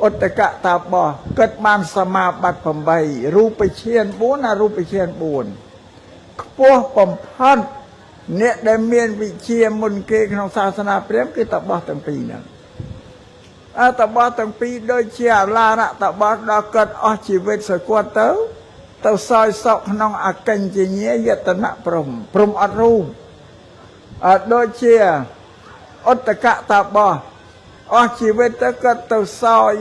ឧត្តកតបោះគាត់បានសមាបត្តិ8រូបឈាន4ណារូបឈាន4ខ្ពស់បំផុតអ្នកដែលមានវិជ្ជាមុនគេក្នុងសាសនាព្រាហ្មណ៍គឺតបោះទាំងពីរហ្នឹងតបោះទាំងពីរដូចជាអាឡារៈតបោះដល់គាត់អស់ជីវិតសគាត់ទៅសោយសក់ក្នុងអកិញ្ញញាយតនៈព្រំអត់រូបដូចជាឧត្តកតបោះអស់ជីវិតទៅគាត់ទៅសោយ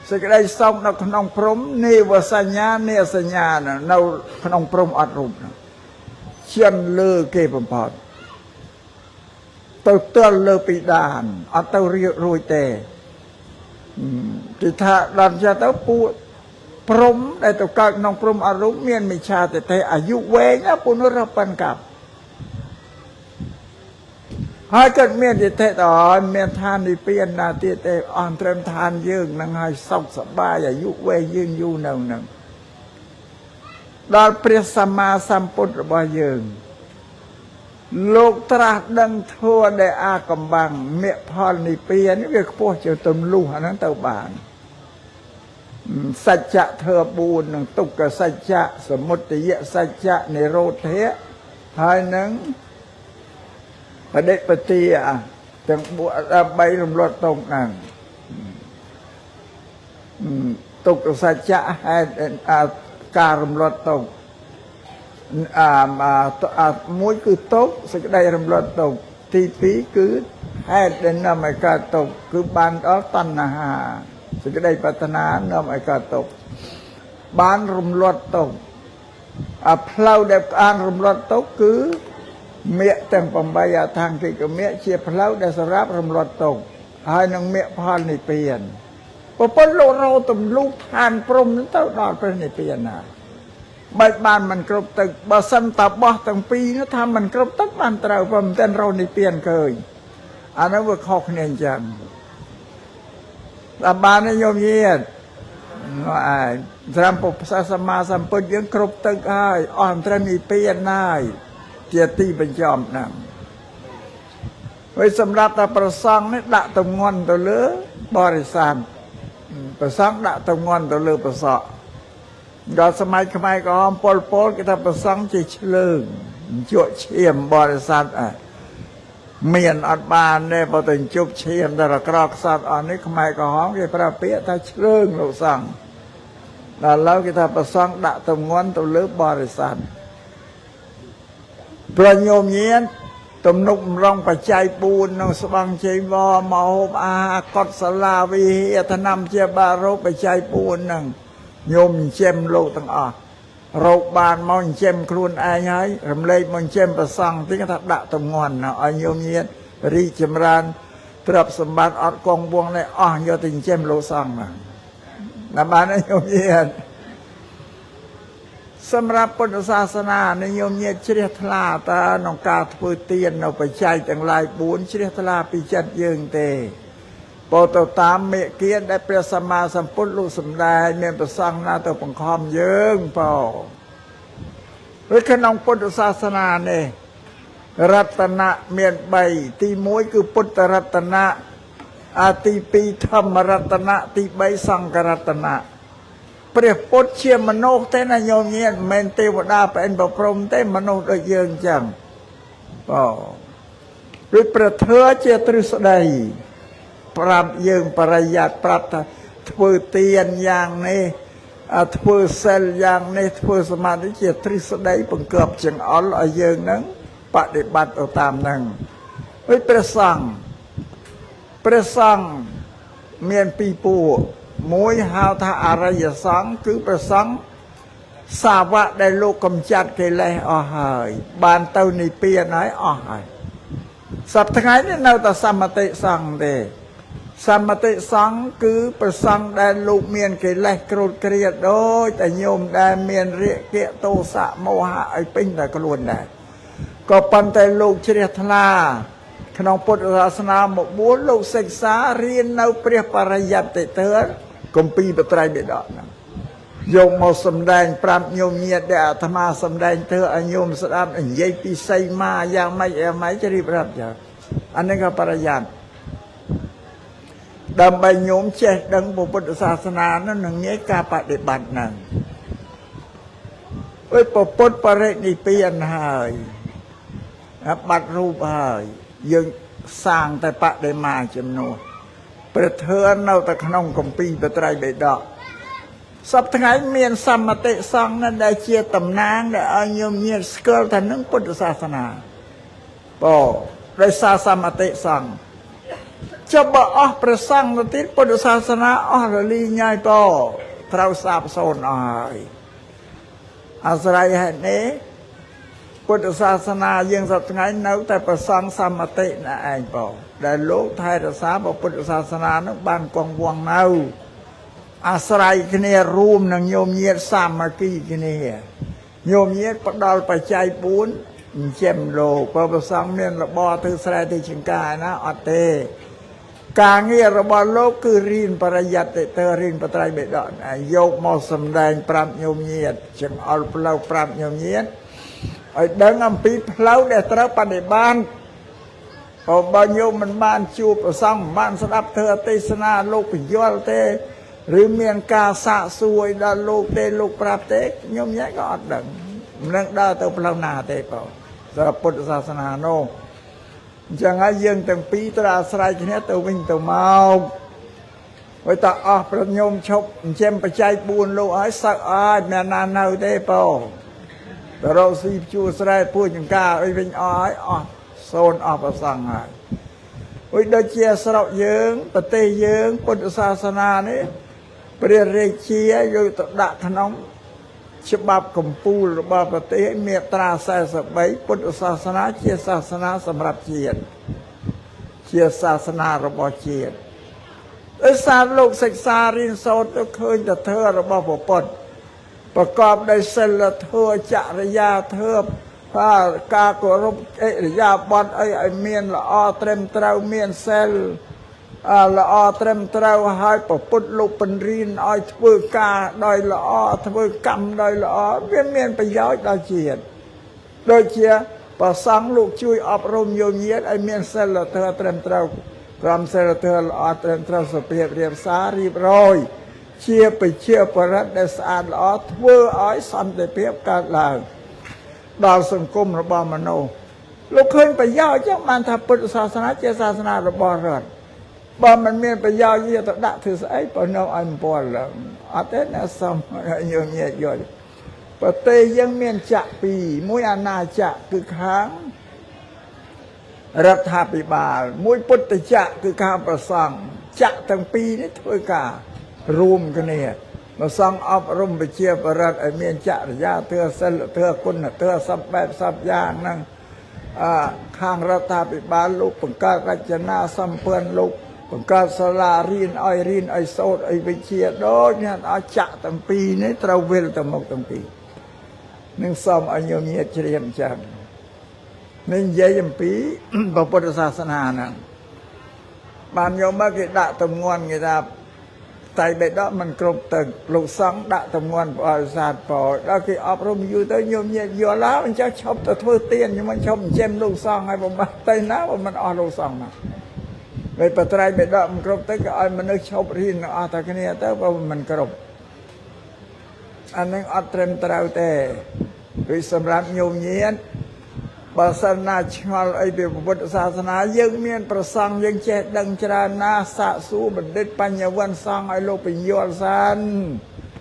សេចក្តីសុខនៅក្នុងព្រំនេវសញ្ញានេសញ្ញានៅក្នុងព្រំអត់រូបឈានលើគេបំផុតទៅទល់លើពីដានអត់ទៅរួចទេគេថាដល់ចាទៅពួកព្រំដែលទៅកើតក្នុងព្រំអរូបមានមិឆាទិដ្ឋិអាយុវែងណាពុនរប៉ាន់កាប់ហើយក៏មានទិដ្ឋិដល់មានឋាននិព្វានណាទៀតទេអស់ត្រឹមឋានយើងនឹងឲ្យសុខសប្បាយអាយុវែងយើងយូរនៅនឹងដល់ព្រះសម្មាសម្ពុទ្ធរបស់យើងលោកត្រាស់ដឹងធัวដែលអាកំបាំងមគ្គផលនិព្វានវាខ្ពស់ជាងទម្លុះអាហ្នឹងទៅបានសច្ចៈធម៌4នឹងទុក្ខសច្ចៈសមុទយសច្ចៈនិរោធៈហើយនឹងបដិបទាទាំង3រំលត់តុងហ្នឹងទុក្ខសច្ចៈហេតុការរំលត់តុងមួយគឺទុក្ខសេចក្តីរំលត់ទុក្ខទី2គឺហេតុដែលនាំឲ្យកើតទុក្ខគឺបានដល់តណ្ហាសេចក្តីប្រាថ្នានាំឲ្យកើតទុក្ខបានរំលត់ទុក្ខផ្លូវដែលបានរំលត់ទុក្ខគឺមគ្គទាំង8អថង្គិកមគ្គជាផ្លូវដែលសម្រាប់រំលត់ទុក្ខហើយនឹងមគ្គផលនិព្វានពុទ្ធលោករោទម្លុះឋានព្រំនឹងទៅដល់ព្រះនិព្វានណាបើបានមិនគ្រប់ទឹកបើសិនតាបោះទាំងពីរនោះថាមិនគ្រប់ទឹកបានត្រូវព្រមទាំងរោនិព្វានឃើញអានោះវាខុសគ្នាអញ្ចឹងតាមបានញោមញាតិត្រាំពុទ្ធសាសនាសម្ពុទ្ធយើងគ្រប់ទឹកហើយអស់ត្រឹមនិព្វានហើយជាទីបញ្ចប់ណាស់ហើយសម្រាប់តែប្រសង់នេះដាក់ទម្ងន់ទៅលើបរិស័ទប្រសង់ដាក់ទម្ងន់ទៅលើប្រសក់ដល់សម័យខ្មែរក្រហមពលគេថាប្រសង់ជាឆ្លើងជក់ឈាមបរិស័ទមានអត់បានទេបើទៅជប់ឈាមដល់ក្រខ្សត់អស់នេះខ្មែរក្រហមគេប្រើពាក្យថាឆ្លើងលោកសង្ឃដល់ឥឡូវគេថាប្រសង់ដាក់ទម្ងន់ទៅលើបរិស័ទប្រញោមញាណទំនុកម្រងបច្ច័យ4នៅស្បង់ជ័យវមហូបអាហារកត់សាលាវិហារថ្នាំជាបារោបច្ច័យ4ហ្នឹងញោមចិញ្ចឹមលោកទាំងអស់រោគបានមកចិញ្ចឹមខ្លួនឯងហើយរំលែកមកចិញ្ចឹមប្រសង់ទីថាដាក់ទម្ងន់ឲ្យញោមញាណរីកចម្រើនទ្រព្យសម្បត្តិអត់កងវងនេះអស់យកទៅចិញ្ចឹមលោកសង្ឃណាបានញោមញាណសម្រាប់ពុទ្ធសាសនានិយមញាតិជ្រះថ្លាតើក្នុងការធ្វើទាននៅបច្ច័យទាំងឡាយ4ជ្រះថ្លាពីចិត្តយើងទេ ពោទៅតាមមេគាដែលព្រះសម្មាសម្ពុទ្ធលោកសម្ដែងមានប្រសង្ឃណាទៅបង្ខំយើងពោឬក្នុងពុទ្ធសាសនានេះរតនៈមាន3ទី1គឺពុទ្ធរតនៈទី2ធម្មរតនៈទី3សង្ឃរតនៈព្រះពុទ្ធជាមនុស្សទេណាញោមញាតមិនមែនទេវតាប្រអិនប្រព្រំទេមនុស្សដូចយើងអញ្ចឹងដូចព្រះធម៌ជាទ្រឹស្ដីប្រាប់យើងបរិយ័តប្រាប់ថាធ្វើទានយ៉ាងនេះធ្វើសិលយ៉ាងនេះធ្វើសមាធិជាទ្រឹស្ដីបង្កើបចង្អុលឲ្យយើងនឹងបដិបត្តិទៅតាមនឹងហើយព្រះសង្ឃមានពីរពួកមួយហៅថាអរិយសង្ឃគឺព្រះសង្ឃសាវកដែលលោកកំចាត់កិលេសអស់ហើយបានទៅនិព្វានហើយអស់ហើយសប្តាហ៍ថ្ងៃនេះនៅតែសមតិសង្ឃទេសម្មតិសង្ឃគឺព្រះសង្ឃដែលលោកមានកិលេសក្រោតក្រៀតដូចតែញោមដែលមានរាគៈទោសៈមោហៈឲ្យពេញតែខ្លួនដែរក៏ប៉ុន្តែលោកជ្រះថ្លាក្នុងពុទ្ធសាសនាមកបួសលោកសិក្សារៀននៅព្រះបរិយត្តិទិដ្ឋគម្ពីរបត្រៃបិដកហ្នឹងយកមកសម្ដែងប្រាប់ញោមញាតិដែលអាត្មាសម្ដែងទៅឲ្យញោមស្ដាប់និយាយពីសីមាយ៉ាងម៉េចជ្រាបរាប់យ៉ាងអានេះក៏បរិយត្តិដើម្បីញោមចេះដឹងពុទ្ធសាសនានោះនឹងងាយការបដិបត្តិហ្នឹងអើយពុទ្ធបរិនិព្វានហើយបាត់រូបហើយយើងសាងតែបដិមាចំនួនព្រះធម៌នៅតែក្នុងគម្ពីរបត្រៃបិដកសប្តាហ៍មានសមតិសង្ឃនោះដែលជាតំណាងដែលឲ្យញោមញាតិស្គាល់ថានឹងពុទ្ធសាសនាដោយសារសមតិសង្ឃចុះបើអស់ព្រះសង្ឃទៅទៀតពុទ្ធសាសនាអស់រលីងហើយត្រូវសាបសូន្យអស់ហើយអាស្រ័យហេតុនេះពុទ្ធសាសនាយើងសប្តាហ៍នៅតែប្រសង់សមតិណែឯងដែលលោកថែរក្សាពុទ្ធសាសនានឹងបានគង់វង្សនៅអាស្រ័យគ្នារួមនឹងញោមញាតិសាមគ្គីគ្នាញោមញាតិផ្ដល់បច្ច័យ4ចិញ្ចឹមលោកព្រះសង្ឃមានរបរធ្វើស្រែធ្វើចង្ការណាអត់ទេការងាររបស់លោកគឺរៀនបរិយត្តិទៅរៀនបត្រៃបិដកយកមកសម្ដែងប្រាប់ញោមញាតិចង្អុលផ្លូវប្រាប់ញោមញាតិឲ្យដឹងអំពីផ្លូវដែលត្រូវបដិបត្តិបើញោមមិនបានជួបប្រសងមិនបានស្ដាប់ធ្វើទេសនាលោកបញ្យល់ទេឬមានការសាកសួរដល់លោកទេលោកប្រាប់ទេញោមញាតិក៏អត់ដឹងមិនដឹងដើរទៅផ្លូវណាទេសម្រាប់ពុទ្ធសាសនានោះអញ្ចឹងហើយយើងទាំងពីរត្រូវអាស្រ័យគ្នាទៅវិញទៅមកហើយតើអស់ប្រញោមឈប់អញ្ចឹងបច្ច័យ4លោកហើយសឹកអត់មានណានៅទេតរកស៊ីជួស្រែពួចចង្ការអីវិញអស់ហើយអស់សូន្យអស់ប្រសង់ហើយហើយដូចជាស្រុកយើងប្រទេសយើងពុទ្ធសាសនានេះព្រះរាជាយកទៅដាក់ក្នុងច្បាប់កម្ពុជារបស់ប្រទេសមាត្រា43ពុទ្ធសាសនាជាសាសនាសម្រាប់ជាតិជាសាសនារបស់ជាតិដោយសារលោកសិក្សារៀនសូត្រទៅឃើញទៅធម៌របស់ព្រះពុទ្ធប្រកបដោយសិលធម៌ចរិយាធម៌ការគោរពអិរិយាបថអីឲ្យមានល្អត្រឹមត្រូវមានសិលល្អត្រឹមត្រូវហើយព្រះពុទ្ធលោកបញ្រៀនឲ្យធ្វើការដោយល្អធ្វើកម្មដោយល្អវាមានប្រយោជន៍ដល់ជាតិដូចជាព្រះសង្ឃលោកជួយអប់រំញោមញាតិឲ្យមានសិលធម៌ត្រឹមត្រូវក្រមសិលធម៌ល្អត្រឹមត្រូវសុភាពរៀបសាររៀបរយជាប្រជាប្រដ្ឋដែលស្អាតល្អធ្វើឲ្យសន្តិភាពកើតឡើងដល់សង្គមរបស់មនុស្សលោកឃើញប្រយោជន៍ចឹងបានថាពុទ្ធសាសនាជាសាសនារបស់រដ្ឋបើមិនមានប្រយោជន៍វាទៅដាក់ធ្វើស្អីបើនៅឲ្យអំពលអត់ទេណាសំញោមញាតិយល់ប្រទេសយើងមានចក្រពីរមួយអាណាចក្រគឺខាងរដ្ឋាភិបាលមួយពុទ្ធចក្រគឺខាងប្រសង់ចក្រទាំងពីរនេះធ្វើការរួមគ្នាប្រសង់អប់រំប្រជាប្រដ្ឋឲ្យមានចរិយាធម៌សិលធម៌គុណធម៌សពបែបសពយ៉ាងហ្នឹងខាងរដ្ឋាភិបាលលោកបង្កើតរចនាសម្ព័ន្ធលោកបង្កើតសាលារៀនឲ្យសូត្រឲ្យវិជ្ជាដូចនេះឲ្យចាក់ទាំងពីរនេះត្រូវវិលទៅមុខទាំងពីរនឹងសូមឲ្យញោមញាតិជ្រាបចឹងនេះនិយាយអំពីពុទ្ធសាសនាហ្នឹង បានយកមកគេដាក់ទម្ងន់គេថាតែបេដកមិនគ្រប់ទឹកលោកសង្ឃដាក់ទម្ងន់បរិស័ទពោដល់គេអប់រំយូរទៅញោមញាតយល់ឡើងអញ្ចឹងឈប់ទៅធ្វើទានខ្ញុំមិនឈប់ចិញ្ចឹមលោកសង្ឃឲ្យបំបត្តិទៅណាបើមិនអស់លោកសង្ឃណាពេលបត្រៃបេដកមិនគ្រប់ទឹកក៏ឲ្យមនុស្សឈប់រៀនអស់តែគ្នាទៅបើមិនគ្រប់អានឹងអត់ត្រឹមត្រូវទេvìសម្រាប់ញោមញាតបើសិនណាឆ្ងល់អីពីពុទ្ធសាសនាយើងមានប្រសង់យើងចេះដឹងច្រើនណាសាកសួរបណ្ឌិតបញ្ញវន្តសង្ឃឲ្យលោកបញ្យល់សាន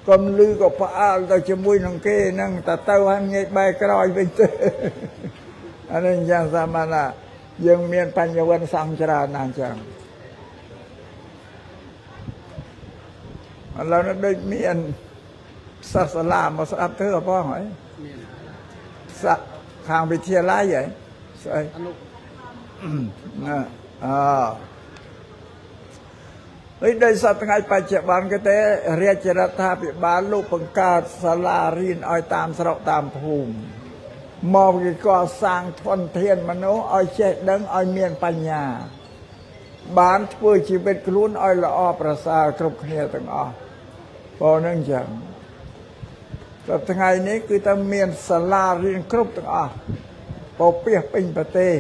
កុំលឺក៏ផ្អើលទៅជាមួយនឹងគេហ្នឹងតែទៅហើយងាយបែរក្រោយវិញទៅអានេះយ៉ាងសាមញ្ញយើងមានបញ្ញវន្តសង្ឃច្រើនណាស់ចឹងឥឡូវនេះដូចមានសាសនាមកស្ដាប់ធ្វើអផងហើយសាក់ខាងវិទ្យាល័យហ៎ស្អីអនុហើយដោយសារថ្ងៃបច្ចុប្បន្នក៏ទេរាជរដ្ឋាភិបាលលោកបង្កើតសាលារៀនឲ្យតាមស្រុកតាមភូមិមកគេកសាងធនធានមនុស្សឲ្យចេះដឹងឲ្យមានបញ្ញាបានធ្វើជីវិតខ្លួនឲ្យល្អប្រសើរគ្រប់គ្នាទាំងអស់ព្រោះនឹងចឹងដល់ថ្ងៃនេះគឺតែមានសាលារៀនគ្រប់ទាំងអស់ពោពាសពេញប្រទេស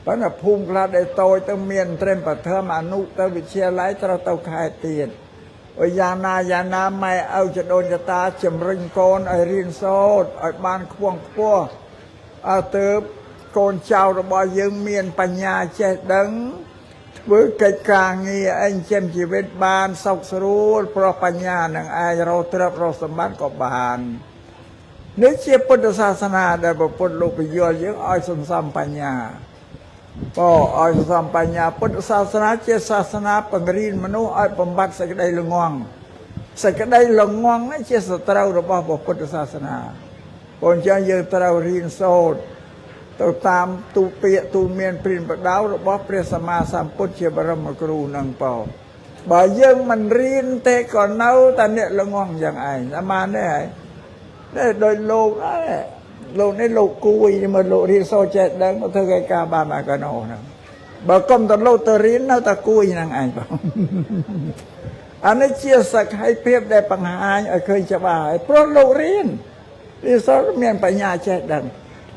ប៉ុន្តែភូមិខ្លះដែលតូចទៅមានត្រឹមបឋមអនុទៅវិទ្យាល័យត្រូវទៅខេត្តទៀតអូយ៉ាងណាម៉ែឪចដូនចតាជំរុញកូនឲ្យរៀនសូត្រឲ្យបានខ្ពង់ខ្ពស់ទៅកូនចៅរបស់យើងមានបញ្ញាចេះដឹងធ្វើកិច្ចការងារអីចិញ្ចឹមជីវិតបានសុខស្រួលព្រោះបញ្ញានឹងឯងរកទ្រព្យរកសម្បត្តិក៏បាននេះជាពុទ្ធសាសនាដែលព្រះពុទ្ធលោកពយល់យើងឲ្យសន្សំបញ្ញាក៏ឲ្យសន្សំបញ្ញាពុទ្ធសាសនាជាសាសនាបង្រៀនមនុស្សឲ្យបំបត្តិសេចក្តីល្ងង់សេចក្តីល្ងង់នេះជាសត្រូវរបស់ព្រះពុទ្ធសាសនាព្រោះអញ្ចឹងយើងត្រូវរៀនសូត្រទៅតាមទូពាក្យទូមានព្រានប្រដៅរបស់ព្រះសម្មាសម្ពុទ្ធជាបរមគ្រូនឹងបើយើងមិនរៀនទេក៏នៅតែអ្នកល្ងង់យ៉ាងឯងអាម៉ាននេះហើយនេះដោយលោកនេះលោកគួយមកលោករៀនសូត្រចេះដឹងទៅធ្វើកិច្ចការបានមកកណោហ្នឹងបើកុំទៅលោកទៅរៀននៅតែគួយហ្នឹងឯងបងអានេះជាសក្ខីភាពដែលបង្ហាញឲ្យឃើញច្បាស់ហើយព្រោះលោករៀនសូត្រមានបញ្ញាចេះដឹង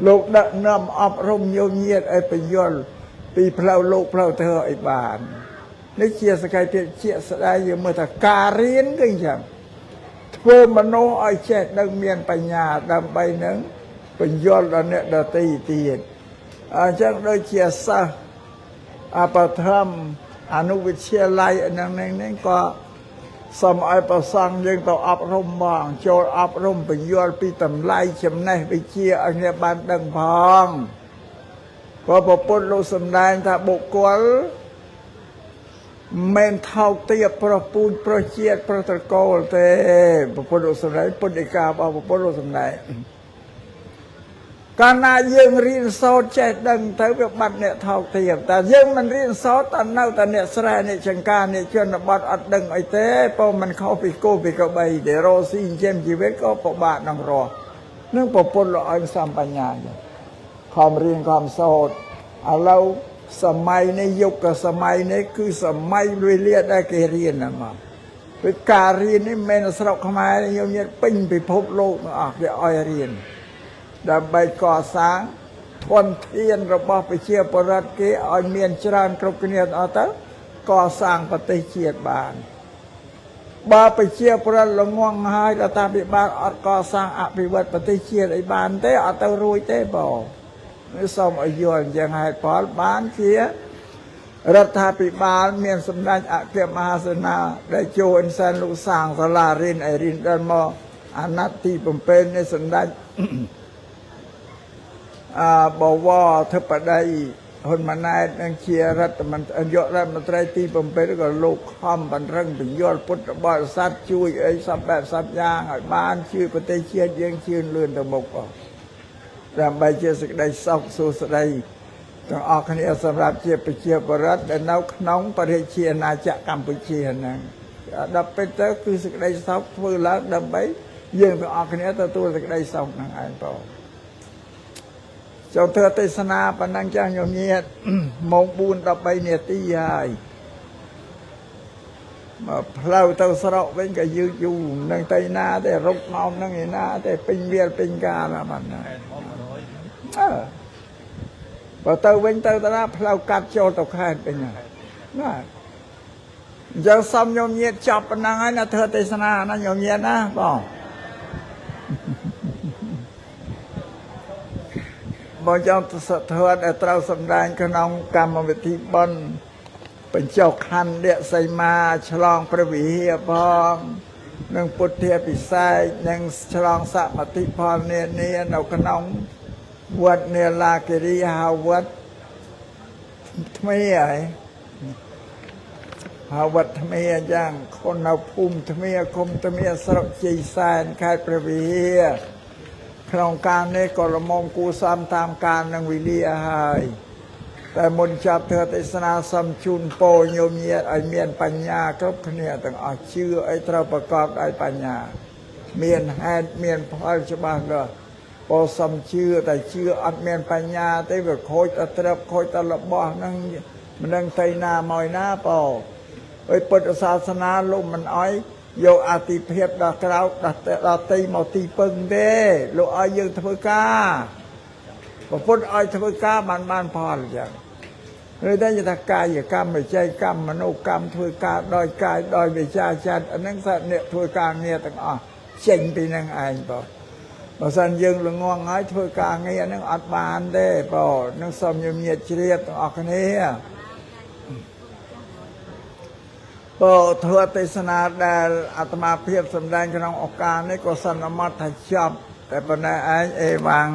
លោកដឹកនាំអប់រំញោមញាតឲ្យបញ្យល់ពីផ្លូវលោកផ្លូវធ្វើឲ្យបាននេះជាសក្ខីភាពជាក់ស្ដែងយើងមើលថាការរៀនគឺអញ្ចឹងធ្វើមនុស្សឲ្យចេះដឹងមានបញ្ញាដើម្បីនឹងបញ្យល់ដល់អ្នកដទៃទៀតអញ្ចឹងដូចជាសិស្សអបឋមអនុវិទ្យាល័យហ្នឹងក៏សូមឲ្យប្រសង់យើងទៅអប់រំមកចូលអប់រំបញ្យល់ពីតម្លៃចំណេះវិជ្ជាឲ្យអ្នកបានដឹងផងព្រោះព្រះពុទ្ធលោកសម្ដែងថាបុគ្គលមិនថោកទាបប្រពូជប្រជាតិប្រត្រកូលទេព្រះពុទ្ធលោកសម្ដែងពុទ្ធដីការបស់ព្រះពុទ្ធលោកសម្ដែងកាលណាយើងរៀនសូត្រចេះដឹងទៅវាបាត់អ្នកថោកទាបតែយើងមិនរៀនសូត្រតែនៅតែអ្នកស្រែអ្នកចង្ការអ្នកជនបទអត់ដឹងអីទេព្រោះมันខុសពីគោពីក្របីដែលរស់ស៊ីចិញ្ចឹមជីវិតក៏ពិបាកនឹងរស់នឹងប្រពន្ធលោកឲ្យសំបញ្ញាខំរៀនខំសូត្រឥឡូវសម័យនេះយុគសម័យនេះគឺសម័យវេលាដែលគេរៀនហ្នឹងមកពីការរៀននេះមិនមែនស្រុកខ្មែរយើងញាតិពេញពិភពលោកទាំងអស់គេឲ្យរៀនដើម្បីកសាងធនធានរបស់ប្រជាពលរដ្ឋគេឲ្យមានច្រើនគ្រប់គ្នាអត់ទៅកសាងប្រទេសជាតិបានបើប្រជាពលរដ្ឋល្ងងហើយរដ្ឋាភិបាលអត់កសាងអភិវឌ្ឍប្រទេសជាតិឲ្យបានទេអត់ទៅរួចទេបងនេះសូមឲ្យយល់យ៉ាងហេតុផលបានជារដ្ឋាភិបាលមានសម្ដេចអគ្គមហាសេនាដែលចូលអិនសានលោកសាងសាលារៀនឲ្យរៀនដល់មកអាណត្តិទី7នេះសម្ដេចបវរអធិបតីហ៊ុនម៉ាណែតនឹងជារដ្ឋមន្ត្រីទី7ក៏លោកខំបណ្រឹងបញ្យល់ពុទ្ធបរិស័ទជួយអីសពបែបសពយ៉ាងឲ្យបានជួយប្រទេសជាតិយើងជឿនលឿនទៅមុខដើម្បីជាសេចក្តីសុខសួស្តីទាំងអស់គ្នាសម្រាប់ជាប្រជាពលរដ្ឋដែលនៅក្នុងប្រទេសជាអាណាចក្រកម្ពុជាហ្នឹងដល់ពេលទៅគឺសេចក្តីសុខធ្វើឡើងដើម្បីយើងទាំងអស់គ្នាទទួលសេចក្តីសុខហ្នឹងឯងបងចូលធ្វើទេសនាប៉ុណ្ណឹងចាស់ញោមញាតម៉ោង4:13នាទីហើយ mà lâu tao sợ bên cái dư dù nâng tay na để rút ngon nâng gì na để pin bia pin ca là mình và tao bên tao ta lâu cắt cho tao khai bên này giờ xong nhôm nhiệt chọc năng ấy là thưa tây sana nó nhôm nhiệt á bỏ bao giờ thưa để tao sầm đai cái nông cam mà bị thi bầnเป็นเจ้าคันเดะใส่มาฉลองพระวิหารพรนังพุทธเปิไสนังฉลองสัมมติพรเนี่ยเอาขนมวัดเนลากิริยาวัดทำไมไอ้หาวัดทำไมย่างคนเอาภูมิทำไมคมทำไมสระจีแสนใครพระวิหารโครงการนี้ก็ละมงกูซ้ำตามการนังวิริยาหายแต่มนจับเธอเทศนาสัมชุนโปโยมเยียไอเมียนปัญญาครบเนี่ยต้องเอาชื่อไอตราประกอบไอปัญญาเมียนแฮดเมียนพอจะบ้างก็พอสัมชื่อแต่ชื่ออัดเมียนปัญญาแต่แบบโคตรตระโคตรละบ่อนั่งมันนั่งไตนามอยหน้าเปล่าไอปุตศาสนาลมมันอ้อยโยอาติเพียบดากราวดาตีมอตีปึงเด้โลอ้อยยังทำกาพอพุทธอ้อยทำกามันพอหรือยังเลยได้จะกายกรรมไม่ใช่กรรมมโนกรรมทุยกาดอยกายดอยวิชาชันอันนั้นสัตว์เนี่ยทุยกาเนี่ยต่างอ่ะเจ๋งไปนั่งไอ้ป่ะบางสันยังหลงงวงง่ายทุยกาเนี่ยนั่งอัดบานได้ป่ะนั่งสมยมเยียดเฉียดต่างออกเนี่ยป่ะเธอเทศนาได้อาตมาเพียบสำแดงขนมออกการนี่ก็สันนมัตถจับแต่ปัญหาไอ้วัง